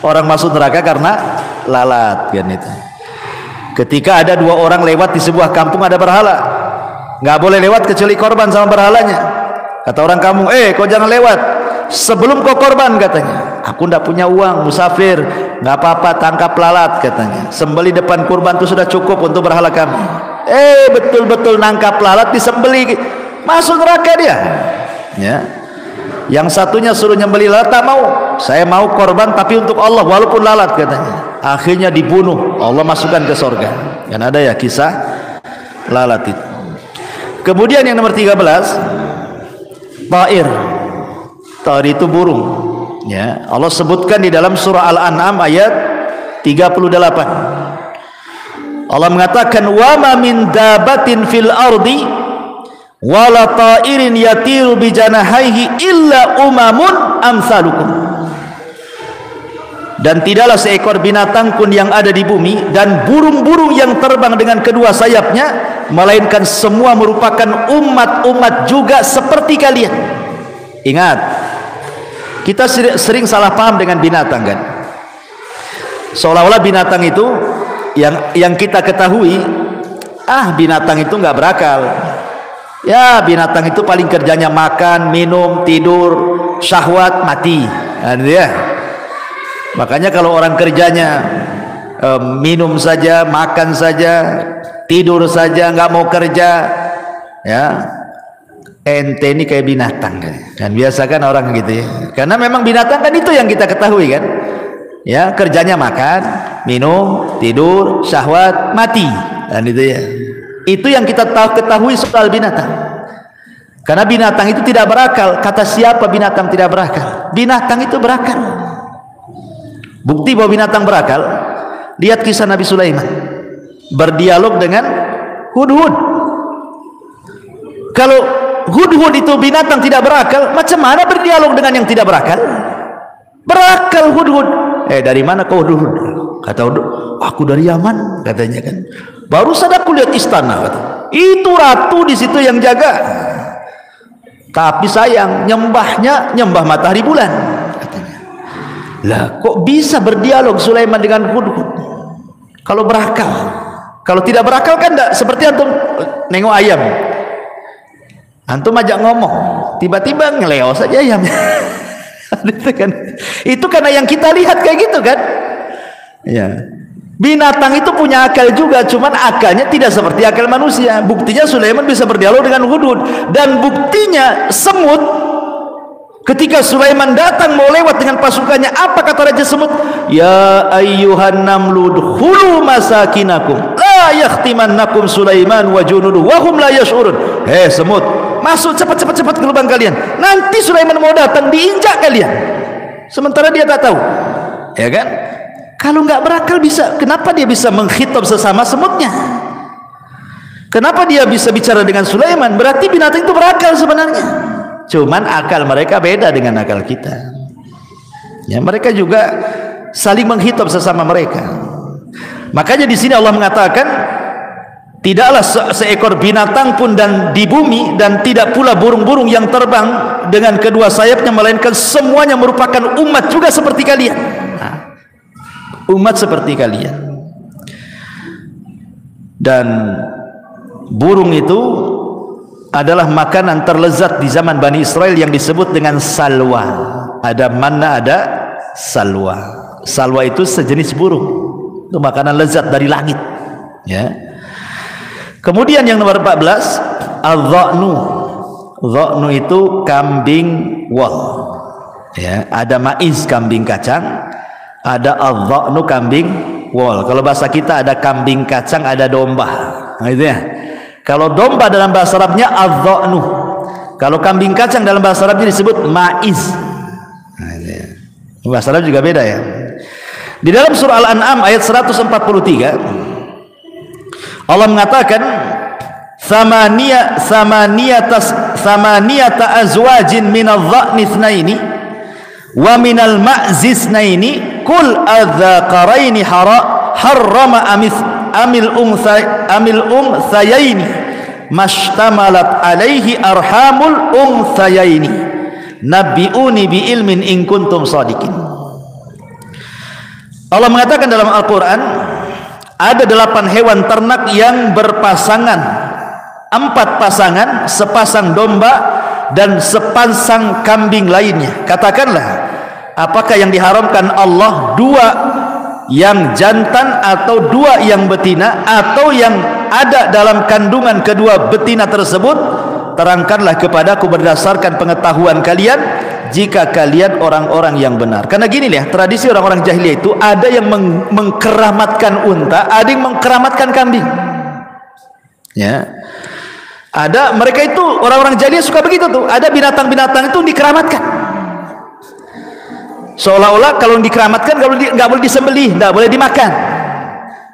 orang masuk neraka karena lalat kan itu. Ketika ada dua orang lewat di sebuah kampung ada berhala, nggak boleh lewat kecuali korban sama berhalanya. Kata orang kampung, kau jangan lewat sebelum kau korban, katanya. Aku ndak punya uang, musafir, nggak apa-apa, tangkap lalat katanya. Sembeli depan kurban itu sudah cukup untuk berhala kami. Betul-betul nangkap lalat, disembeli, masuk neraka dia. Ya. Yang satunya suruh nyembeli lalat, tak mau. Saya mau korban tapi untuk Allah walaupun lalat katanya. Akhirnya dibunuh, Allah masukkan ke surga. Kan ada ya kisah lalat itu. Kemudian yang nomor 13, ta'ir. Ta'ir itu burung. Ya, Allah sebutkan di dalam surah Al-An'am ayat 38. Allah mengatakan, wa ma min dabatin fil ardi wala ta'irin yatiru bi janahaihi illa umamun amsalukum. Dan tidaklah seekor binatang pun yang ada di bumi dan burung-burung yang terbang dengan kedua sayapnya, melainkan semua merupakan umat-umat juga seperti kalian. Ingat, kita sering salah paham dengan binatang kan, seolah-olah binatang itu yang kita ketahui, binatang itu nggak berakal. Ya, binatang itu paling kerjanya makan, minum, tidur, syahwat, mati. Nah, ya. Makanya kalau orang kerjanya minum saja, makan saja, tidur saja, nggak mau kerja, ya, ente ini kayak binatang kan. Biasa kan orang gitu ya. Karena memang binatang kan itu yang kita ketahui kan. Ya, kerjanya makan, minum, tidur, syahwat, mati. Dan itu ya. Itu yang kita ketahui soal binatang. Karena binatang itu tidak berakal. Kata siapa binatang tidak berakal? Binatang itu berakal. Bukti bahwa binatang berakal, lihat kisah Nabi Sulaiman berdialog dengan hudhud. Kalau hudhud itu binatang tidak berakal, macam mana berdialog dengan yang tidak berakal? Berakal hudhud. Dari mana kau hudhud? Kata hudhud, aku dari Yaman, katanya kan. Baru saja aku lihat istana, kata. Itu ratu di situ yang jaga. Tapi sayang, nyembah matahari bulan, katanya. Lah kok bisa berdialog Sulaiman dengan hudhud? Kalau berakal. Kalau tidak berakal kan enggak seperti antum nengok ayam. Antum ajak ngomong, tiba-tiba ngeleo saja ayam. Itu karena yang kita lihat kayak gitu kan. Ya. Binatang itu punya akal juga, cuman akalnya tidak seperti akal manusia. Buktinya Sulaiman bisa berdialog dengan hudhud, dan buktinya semut ketika Sulaiman datang mau lewat dengan pasukannya, apa kata Raja Semut? Ya ayyuhan namlu dkhulu masakinakum la yahtimannakum Sulaiman wa junuduhu wa hum la yash'urun. Hei semut, masuk cepat ke lubang kalian. Nanti Sulaiman mau datang diinjak kalian. Sementara dia tak tahu. Ya kan? Kalau nggak berakal bisa, kenapa dia bisa mengkhitab sesama semutnya? Kenapa dia bisa bicara dengan Sulaiman? Berarti binatang itu berakal sebenarnya. Cuman akal mereka beda dengan akal kita. Ya, mereka juga saling mengkhitab sesama mereka. Makanya di sini Allah mengatakan, tidaklah seekor binatang pun dan di bumi, dan tidak pula burung-burung yang terbang dengan kedua sayapnya, melainkan semuanya merupakan umat juga seperti kalian. Umat seperti kalian. Dan burung itu adalah makanan terlezat di zaman Bani Israel yang disebut dengan salwa. Ada manna, ada salwa. Salwa itu sejenis burung, itu makanan lezat dari langit, ya. Kemudian yang nomor 14, adh-dha'nu. Dha'nu itu kambing wol, ya. Ada maiz kambing kacang, ada adh-dha'nu kambing wol. Kalau bahasa kita ada kambing kacang, ada domba. Nah, itu ya. Kalau domba dalam bahasa Arabnya adh-dha'nu. Kalau kambing kacang dalam bahasa Arabnya disebut maiz. Nah, itu ya. Bahasa Arab juga beda ya. Di dalam surah Al-An'am ayat 143 Allah mengatakan samaniyata azwajin minadh-dha'ni itsnaini wa minal ma'zi itsnaini kul adzaqaraini harrama amil unthayaini mashtamalat alaihi arhamul unthayaini nabbi'uni bi ilmin in kuntum shadiqin. Allah mengatakan dalam Al-Quran, ada 8 hewan ternak yang berpasangan, 4 pasangan, sepasang domba dan sepasang kambing lainnya. Katakanlah, apakah yang diharamkan Allah 2 yang jantan atau 2 yang betina, atau yang ada dalam kandungan kedua betina tersebut? Terangkanlah kepadaku berdasarkan pengetahuan kalian, jika kalian orang-orang yang benar. Karena gini ya, tradisi orang-orang jahiliyah itu ada yang mengkeramatkan unta, ada yang mengkeramatkan kambing. Ya. Ada, mereka itu orang-orang jahiliyah suka begitu tuh. Ada binatang-binatang itu dikeramatkan. Seolah-olah kalau dikeramatkan nggak boleh disembelih, nggak boleh dimakan.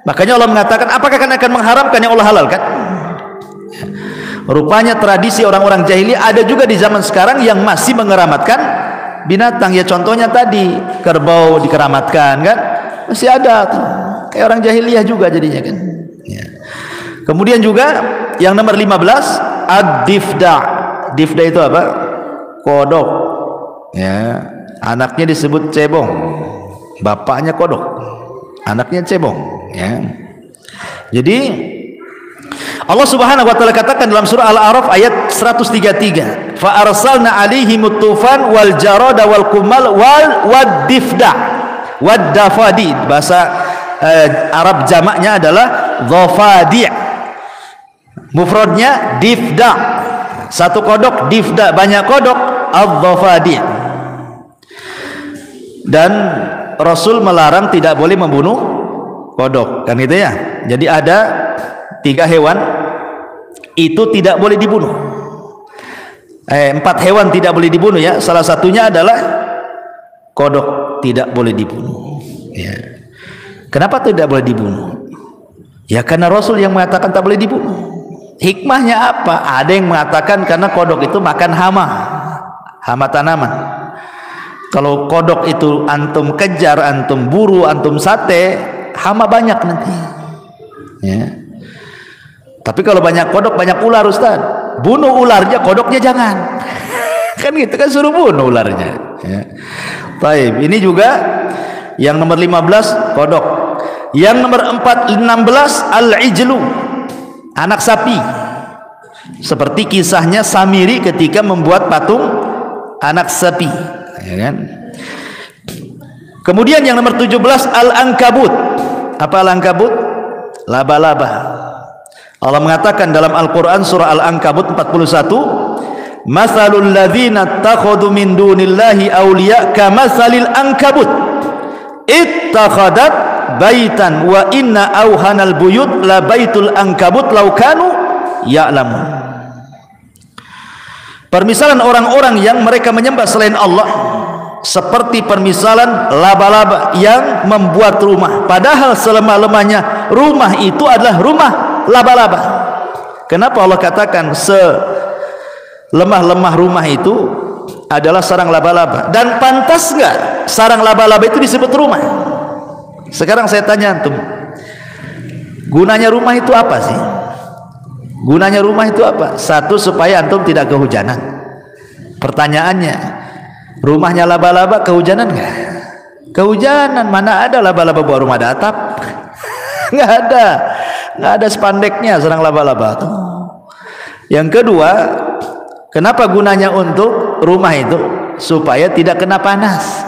Makanya Allah mengatakan, apakah akan mengharamkan yang Allah halalkan? Rupanya tradisi orang-orang jahiliyah ada juga di zaman sekarang yang masih mengeramatkan binatang. Ya contohnya tadi kerbau dikeramatkan kan, masih ada tuh. Kayak orang jahiliyah juga jadinya kan. Ya. Kemudian juga yang nomor 15, ad-difda. Difda itu apa? Kodok. Ya, anaknya disebut cebong, bapaknya kodok, anaknya cebong. Ya. Jadi Allah Subhanahu wa taala katakan dalam surah Al-A'raf ayat 133, fa arsalna alaihimut tufan wal jarada wal kumal wad difda wad dafadi. Bahasa Arab jamaknya adalah dhafadi', mufradnya difda, satu kodok, difda banyak kodok, ad-dhafadi'. Dan Rasul melarang tidak boleh membunuh kodok, kan gitu ya. Jadi ada 3 hewan itu tidak boleh dibunuh. 4 hewan tidak boleh dibunuh ya. Salah satunya adalah kodok, tidak boleh dibunuh. Ya. Kenapa tidak boleh dibunuh? Ya karena Rasul yang mengatakan tak boleh dibunuh. Hikmahnya apa? Ada yang mengatakan karena kodok itu makan hama tanaman. Kalau kodok itu antum kejar, antum buru, antum sate, hama banyak nanti. Ya. Tapi kalau banyak kodok banyak ular, Ustaz. Bunuh ularnya, kodoknya jangan. Kan gitu kan, suruh bunuh ularnya. Ya. Baik, ini juga yang nomor 15 kodok. Yang nomor 16 al-ijlu, anak sapi. Seperti kisahnya Samiri ketika membuat patung anak sapi, ya kan? Kemudian yang nomor 17 al-ankabut. Apa al-ankabut? Laba-laba. Allah mengatakan dalam Al-Quran surah Al-Ankabut 41, Mathalul ladzina ittakhadhu min dunillahi awliya kamathalil ankabut ittakhadat baitan wa inna awhanal buyut la baitul ankabut law kanu ya'lamun. Permisalan orang-orang yang mereka menyembah selain Allah seperti permisalan laba-laba yang membuat rumah, padahal selemah-lemahnya rumah itu adalah rumah laba-laba. Kenapa Allah katakan selemah-lemah rumah itu adalah sarang laba-laba? Dan pantas nggak sarang laba-laba itu disebut rumah? Sekarang saya tanya antum, gunanya rumah itu apa sih? Gunanya rumah itu apa? Satu, supaya antum tidak kehujanan. Pertanyaannya, rumahnya laba-laba kehujanan nggak? Kehujanan. Mana ada laba-laba buat rumah atap? Nggak ada. Nggak ada spandeknya sarang laba-laba tuh. Yang kedua, kenapa gunanya untuk rumah itu? Supaya tidak kena panas.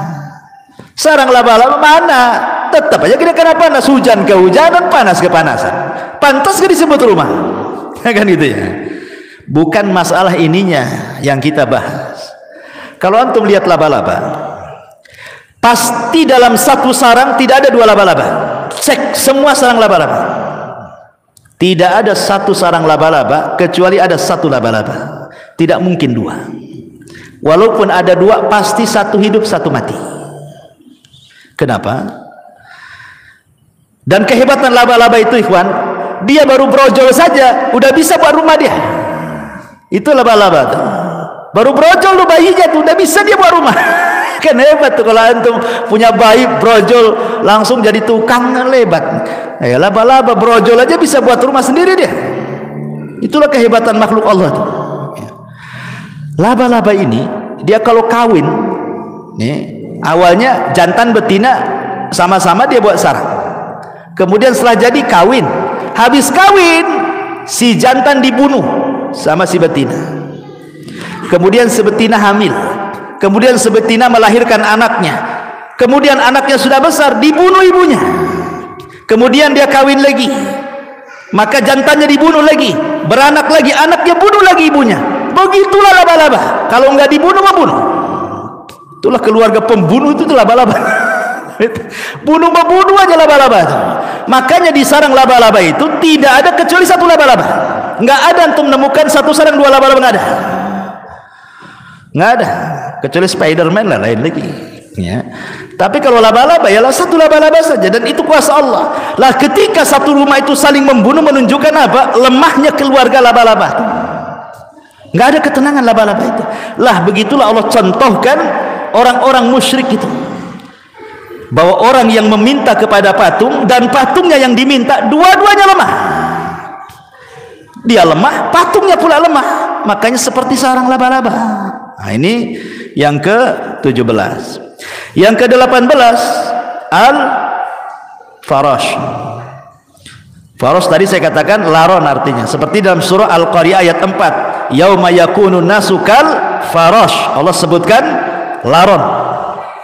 Sarang laba-laba mana? Tetap aja tidak kena panas. Hujan kehujanan, panas kepanasan. Pantas gak disebut rumah? Kan gitu ya. Bukan masalah ininya yang kita bahas. Kalau antum lihat laba-laba, pasti dalam satu sarang tidak ada dua laba-laba. Cek semua sarang laba-laba. Tidak ada satu sarang laba-laba kecuali ada satu laba-laba. Tidak mungkin dua. Walaupun ada dua, pasti satu hidup satu mati. Kenapa? Dan kehebatan laba-laba itu, ikhwan, dia baru brojol saja udah bisa buat rumah dia. Itu laba-laba tuh. Baru brojol tuh bayinya tuh udah bisa dia buat rumah. Kan hebat tuh kalau antum punya bayi brojol langsung jadi tukang, kan hebat. Ya, laba-laba brojol aja bisa buat rumah sendiri dia. Itulah kehebatan makhluk Allah tuh. Laba-laba ini dia kalau kawin nih, awalnya jantan betina sama-sama dia buat sarang. Kemudian setelah jadi kawin, habis kawin si jantan dibunuh sama si betina. Kemudian si betina hamil. Kemudian si betina melahirkan anaknya. Kemudian anaknya sudah besar, dibunuh ibunya. Kemudian dia kawin lagi, maka jantannya dibunuh lagi, beranak lagi, anaknya bunuh lagi ibunya. Begitulah laba-laba. Kalau nggak dibunuh, membunuh. Itulah keluarga pembunuh itu laba-laba. Bunuh-membunuh aja laba-laba. Makanya di sarang laba-laba itu tidak ada kecuali satu laba-laba. Nggak ada antum menemukan satu sarang dua laba-laba, nggak ada. Nggak ada. Kecuali Spiderman lah, lain lagi. Ya. Tapi kalau laba-laba ya satu laba-laba saja, dan itu kuasa Allah. Lah ketika satu rumah itu saling membunuh, menunjukkan apa? Lemahnya keluarga laba-laba. Nggak ada ketenangan laba-laba itu. Lah begitulah Allah contohkan orang-orang musyrik itu, bahwa orang yang meminta kepada patung dan patungnya yang diminta, dua-duanya lemah. Dia lemah, patungnya pula lemah. Makanya seperti sarang laba-laba. Nah, ini yang ke-17. Yang ke-18 al-farash. Farash tadi saya katakan laron artinya, seperti dalam surah Al-Qari'ah ayat 4, yauma yakunun nasu kal farash. Allah sebutkan laron.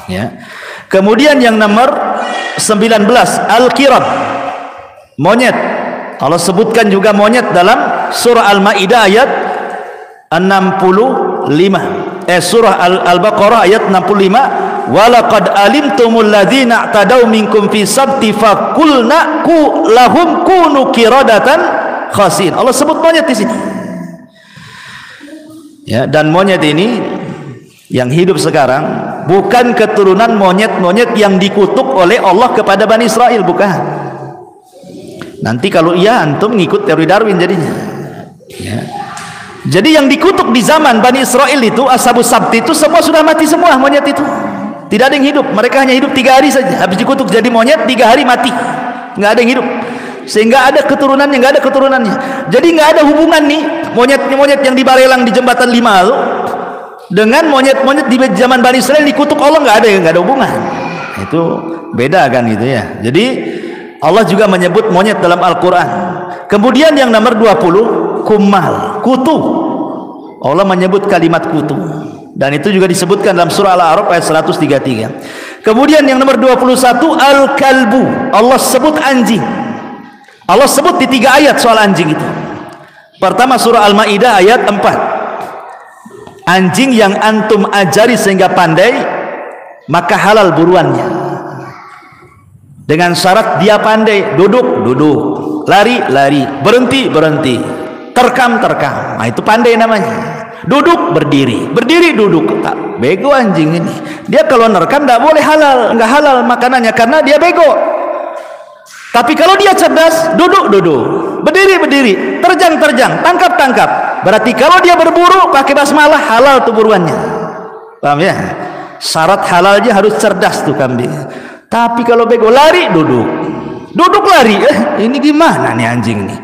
Ya. Kemudian yang nomor 19 al-kiram, monyet. Allah sebutkan juga monyet dalam surah Al-Maidah ayat 65. Surah Al-Baqarah ayat 65, walaqad alimtumul ladzina i'tadaw minkum fi sabti faqulna lahum kunu qiradatan khasin. Allah sebut monyet di sini. Ya, dan monyet ini yang hidup sekarang bukan keturunan monyet-monyet yang dikutuk oleh Allah kepada Bani Israel, bukan. Nanti kalau iya antum ngikut teori Darwin jadinya. Ya. Jadi yang dikutuk di zaman Bani Israel itu, Ashabus Sabti itu semua sudah mati semua monyet itu. Tidak ada yang hidup. Mereka hanya hidup 3 hari saja. Habis dikutuk jadi monyet, 3 hari mati. Nggak ada yang hidup. Sehingga ada keturunannya, nggak ada keturunannya. Jadi nggak ada hubungan nih monyet-monyet yang di Barelang di jembatan 5 itu dengan monyet-monyet di zaman Bani Israel dikutuk Allah, nggak ada hubungan. Itu beda kan gitu ya. Jadi Allah juga menyebut monyet dalam Al-Quran. Kemudian yang nomor 20, kumal, kutu. Allah menyebut kalimat kutu, dan itu juga disebutkan dalam surah Al-A'raf ayat 133. Kemudian yang nomor 21, al-kalbu. Allah sebut anjing. Allah sebut di 3 ayat soal anjing itu. Pertama surah Al-Maidah ayat 4. Anjing yang antum ajari sehingga pandai, maka halal buruannya. Dengan syarat dia pandai, duduk, lari, berhenti, terkam. Nah, itu pandai namanya. Duduk, berdiri, duduk. Tak, bego anjing ini. Dia kalau nerekam tidak boleh halal, nggak halal makanannya karena dia bego. Tapi kalau dia cerdas, duduk, berdiri, terjang, tangkap. Berarti kalau dia berburu pakai basmalah, halal tuh buruannya. Paham ya? Syarat halalnya harus cerdas tuh kambing. Tapi kalau bego, lari, duduk lari, ini gimana nih anjing nih?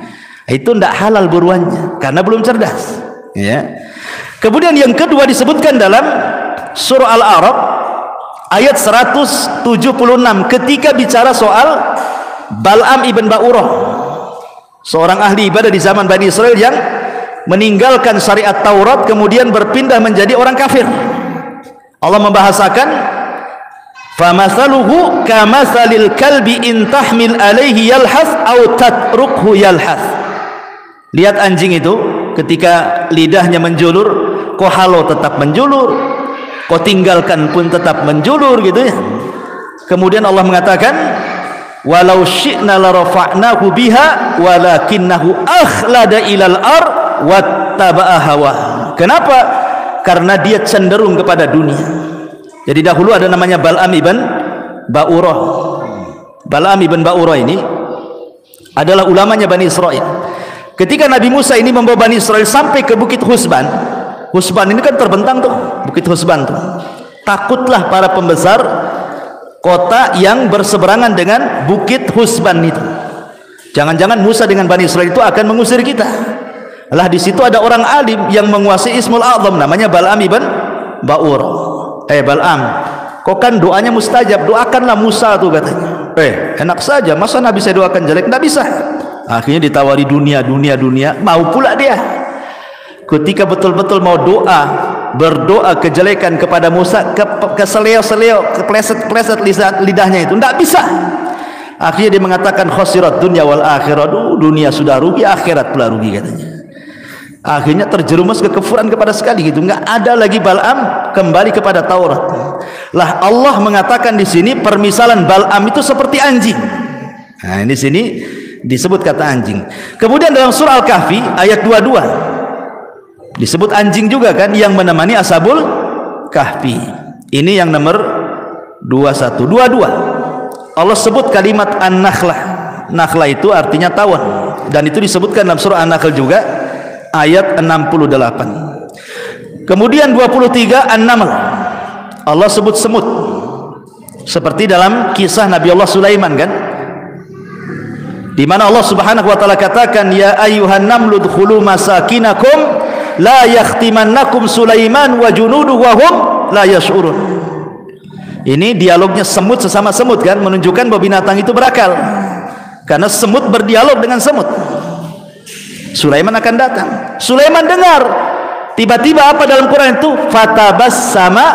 Itu tidak halal buruannya karena belum cerdas. Ya. Kemudian yang kedua disebutkan dalam surah Al-A'raf ayat 176 ketika bicara soal Bal'am ibn Ba'urah, seorang ahli ibadah di zaman Bani Israel yang meninggalkan syariat Taurat kemudian berpindah menjadi orang kafir. Allah membahasakan, famathaluhu kamathalil kalbi in tahmil alaihi yalhath au tatrukhu yalhath. Lihat anjing itu ketika lidahnya menjulur, kau halo tetap menjulur, kau tinggalkan pun tetap menjulur gitu ya. Kemudian Allah mengatakan, walau syi'na la rafa'nahu biha walakinnahu akhlada ilal ar wattaba'a hawa. Kenapa? Karena dia cenderung kepada dunia. Jadi dahulu ada namanya Bal'am ibn Ba'urah. Bal'am ibn Ba'urah ini adalah ulamanya Bani Israel. Ketika Nabi Musa ini membawa Bani Israel sampai ke Bukit Husban. Husban ini kan terbentang tuh, Bukit Husban tuh. Takutlah para pembesar kota yang berseberangan dengan Bukit Husban itu. Jangan-jangan Musa dengan Bani Israel itu akan mengusir kita. Lah di situ ada orang alim yang menguasai Ismul A'zam namanya Bal'am ibn Ba'urah. Bal'am, kok kan doanya mustajab, doakanlah Musa tuh katanya. Enak saja, masa Nabi saya doakan jelek? Tidak bisa. Akhirnya ditawari dunia, mau pula dia. Ketika betul-betul mau berdoa kejelekan kepada Musa, keseleo-seleo, kepleset-pleset lidahnya itu, tidak bisa. Akhirnya dia mengatakan khosirat dunya wal akhirat. Dunia sudah rugi, akhirat pula rugi katanya. Akhirnya terjerumus ke kekufuran kepada sekali gitu. Enggak ada lagi Bal'am kembali kepada Taurat. Lah Allah mengatakan di sini permisalan Bal'am itu seperti anjing. Nah, di sini disebut kata anjing. Kemudian dalam surah Al-Kahfi ayat 22 disebut anjing juga kan yang menemani Ashabul Kahfi. Ini yang nomor 22. Allah sebut kalimat an-nakhlah. Nakhlah itu artinya tawon, dan itu disebutkan dalam surah An-Nahl juga ayat 68. Kemudian 23 An-Naml. Allah sebut semut. Seperti dalam kisah Nabi Allah Sulaiman kan? Di mana Allah Subhanahu wa taala katakan, ya ayyuhan namlu dkhulu masakinakum la yakhtimannakum Sulaiman wa junuduhu wa hum la yash'urun. Ini dialognya semut sesama semut kan, menunjukkan bahwa binatang itu berakal. Karena semut berdialog dengan semut. Sulaiman akan datang. Sulaiman dengar. Tiba-tiba apa dalam Quran itu? Fatabassama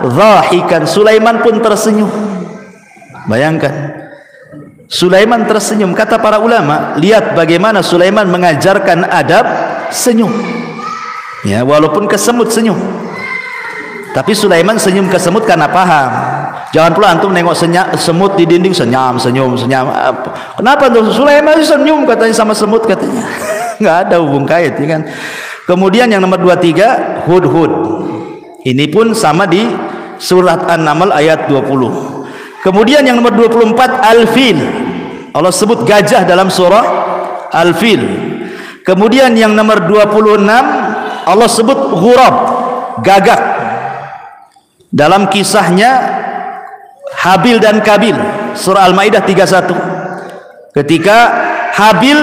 dhahikan. Sulaiman pun tersenyum. Bayangkan. Sulaiman tersenyum. Kata para ulama, lihat bagaimana Sulaiman mengajarkan adab senyum. Ya, walaupun ke semut senyum. Tapi Sulaiman senyum ke semut karena paham. Jangan pula antum nengok semut di dinding senyum. Kenapa tuh Sulaiman senyum katanya sama semut katanya? Nggak ada hubung kait ya kan. Kemudian yang nomor 23 hudhud. Ini pun sama di surat An-Naml ayat 20. Kemudian yang nomor 24 al-fil. Allah sebut gajah dalam surah al-fil. Kemudian yang nomor 26 Allah sebut ghurab, gagak. Dalam kisahnya Habil dan Kabil, surah Al-Maidah 31. Ketika Habil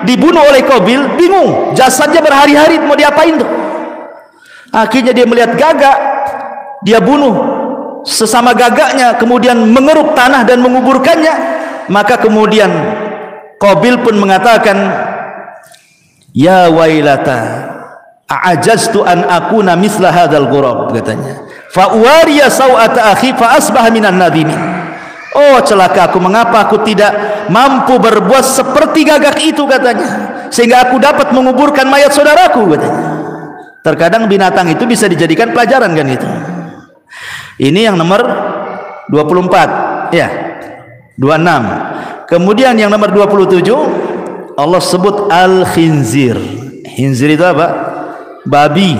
dibunuh oleh Qabil, bingung, jasadnya berhari-hari mau diapain tuh. Akhirnya dia melihat gagak, dia bunuh sesama gagaknya, kemudian mengeruk tanah dan menguburkannya. Maka kemudian Qabil pun mengatakan, ya wailata, a'ajaztu an akuna misla hadzal ghurab, katanya. Fa uwariya sawata akhi fa asbaha minan nadimin. Oh celaka aku, mengapa aku tidak mampu berbuat seperti gagak itu, katanya, sehingga aku dapat menguburkan mayat saudaraku, katanya. Terkadang binatang itu bisa dijadikan pelajaran, kan itu. Ini yang nomor 24, ya. 26. Kemudian yang nomor 27, Allah sebut al-khinzir. Khinzir itu apa? Babi,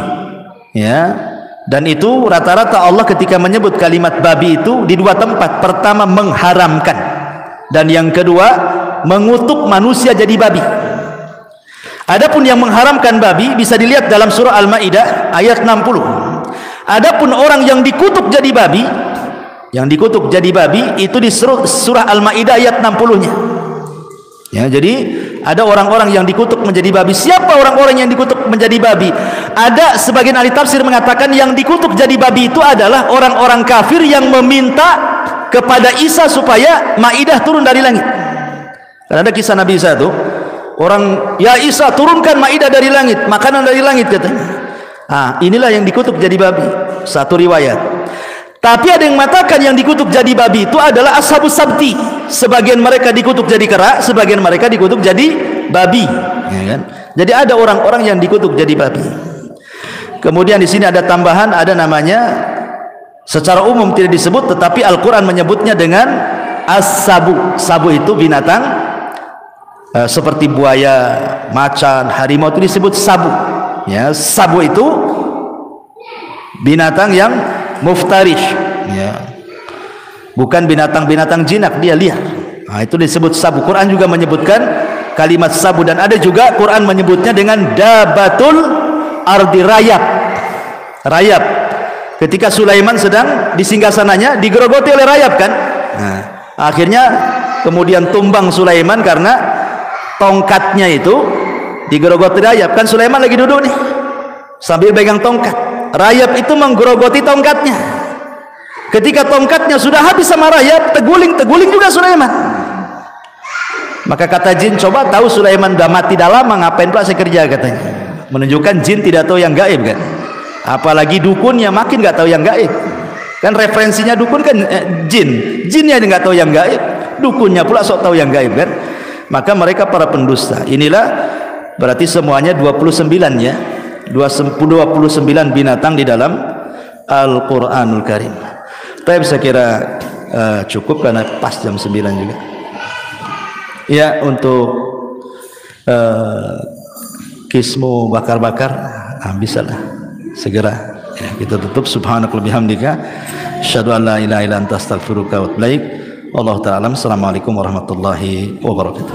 ya. Dan itu rata-rata Allah ketika menyebut kalimat babi itu di dua tempat. Pertama mengharamkan, dan yang kedua mengutuk manusia jadi babi. Adapun yang mengharamkan babi bisa dilihat dalam surah Al-Maidah ayat 60. Adapun orang yang dikutuk jadi babi, itu di surah Al-Maidah ayat 60-nya. Ya, jadi ada orang-orang yang dikutuk menjadi babi. Siapa orang-orang yang dikutuk menjadi babi? Ada sebagian ahli tafsir mengatakan yang dikutuk jadi babi itu adalah orang-orang kafir yang meminta kepada Isa supaya Maidah turun dari langit. Karena ada kisah Nabi Isa itu, orang, ya Isa turunkan Maidah dari langit, makanan dari langit, katanya. Inilah yang dikutuk jadi babi, satu riwayat. Tapi ada yang mengatakan yang dikutuk jadi babi itu adalah ashabus sabti. Sebagian mereka dikutuk jadi kera, sebagian mereka dikutuk jadi babi, ya kan? Jadi ada orang-orang yang dikutuk jadi babi. Kemudian di sini ada tambahan, ada namanya, secara umum tidak disebut, tetapi Al-Quran menyebutnya dengan as-sabu. Sabu itu binatang seperti buaya, macan, harimau, itu disebut sabu. Ya, sabu itu binatang yang muftarish, ya. Bukan binatang-binatang jinak, dia liar. Itu disebut sabu. Quran juga menyebutkan kalimat sabu, dan ada juga Quran menyebutnya dengan dabatul ardi, rayap. Rayap. Ketika Sulaiman sedang di singgasananya digerogoti oleh rayap, kan? Akhirnya kemudian tumbang Sulaiman karena tongkatnya itu digerogoti rayap. Kan Sulaiman lagi duduk nih sambil pegang tongkat, rayap itu menggerogoti tongkatnya. Ketika tongkatnya sudah habis sama rayap, teguling juga Sulaiman. Maka kata jin, coba tahu Sulaiman udah mati dah lama, ngapain pula saya kerja, katanya. Menunjukkan jin tidak tahu yang gaib, kan? Apalagi dukunnya makin nggak tahu yang gaib. Kan referensinya dukun kan jinnya nggak tahu yang gaib, dukunnya pula sok tahu yang gaib, kan? Maka mereka para pendusta. Inilah berarti semuanya 29, ya. 29 binatang di dalam Al-Qur'anul Karim. Tapi saya kira cukup karena pas jam 9 juga. Ya, untuk kismu bakar-bakar bisalah segera, ya, kita tutup. Subhanakallahumma bihamdika asyhadu an la ilaha illa anta astaghfiruka wa atubu ilaik. Wallahu ta'ala. Assalamualaikum warahmatullahi wabarakatuh.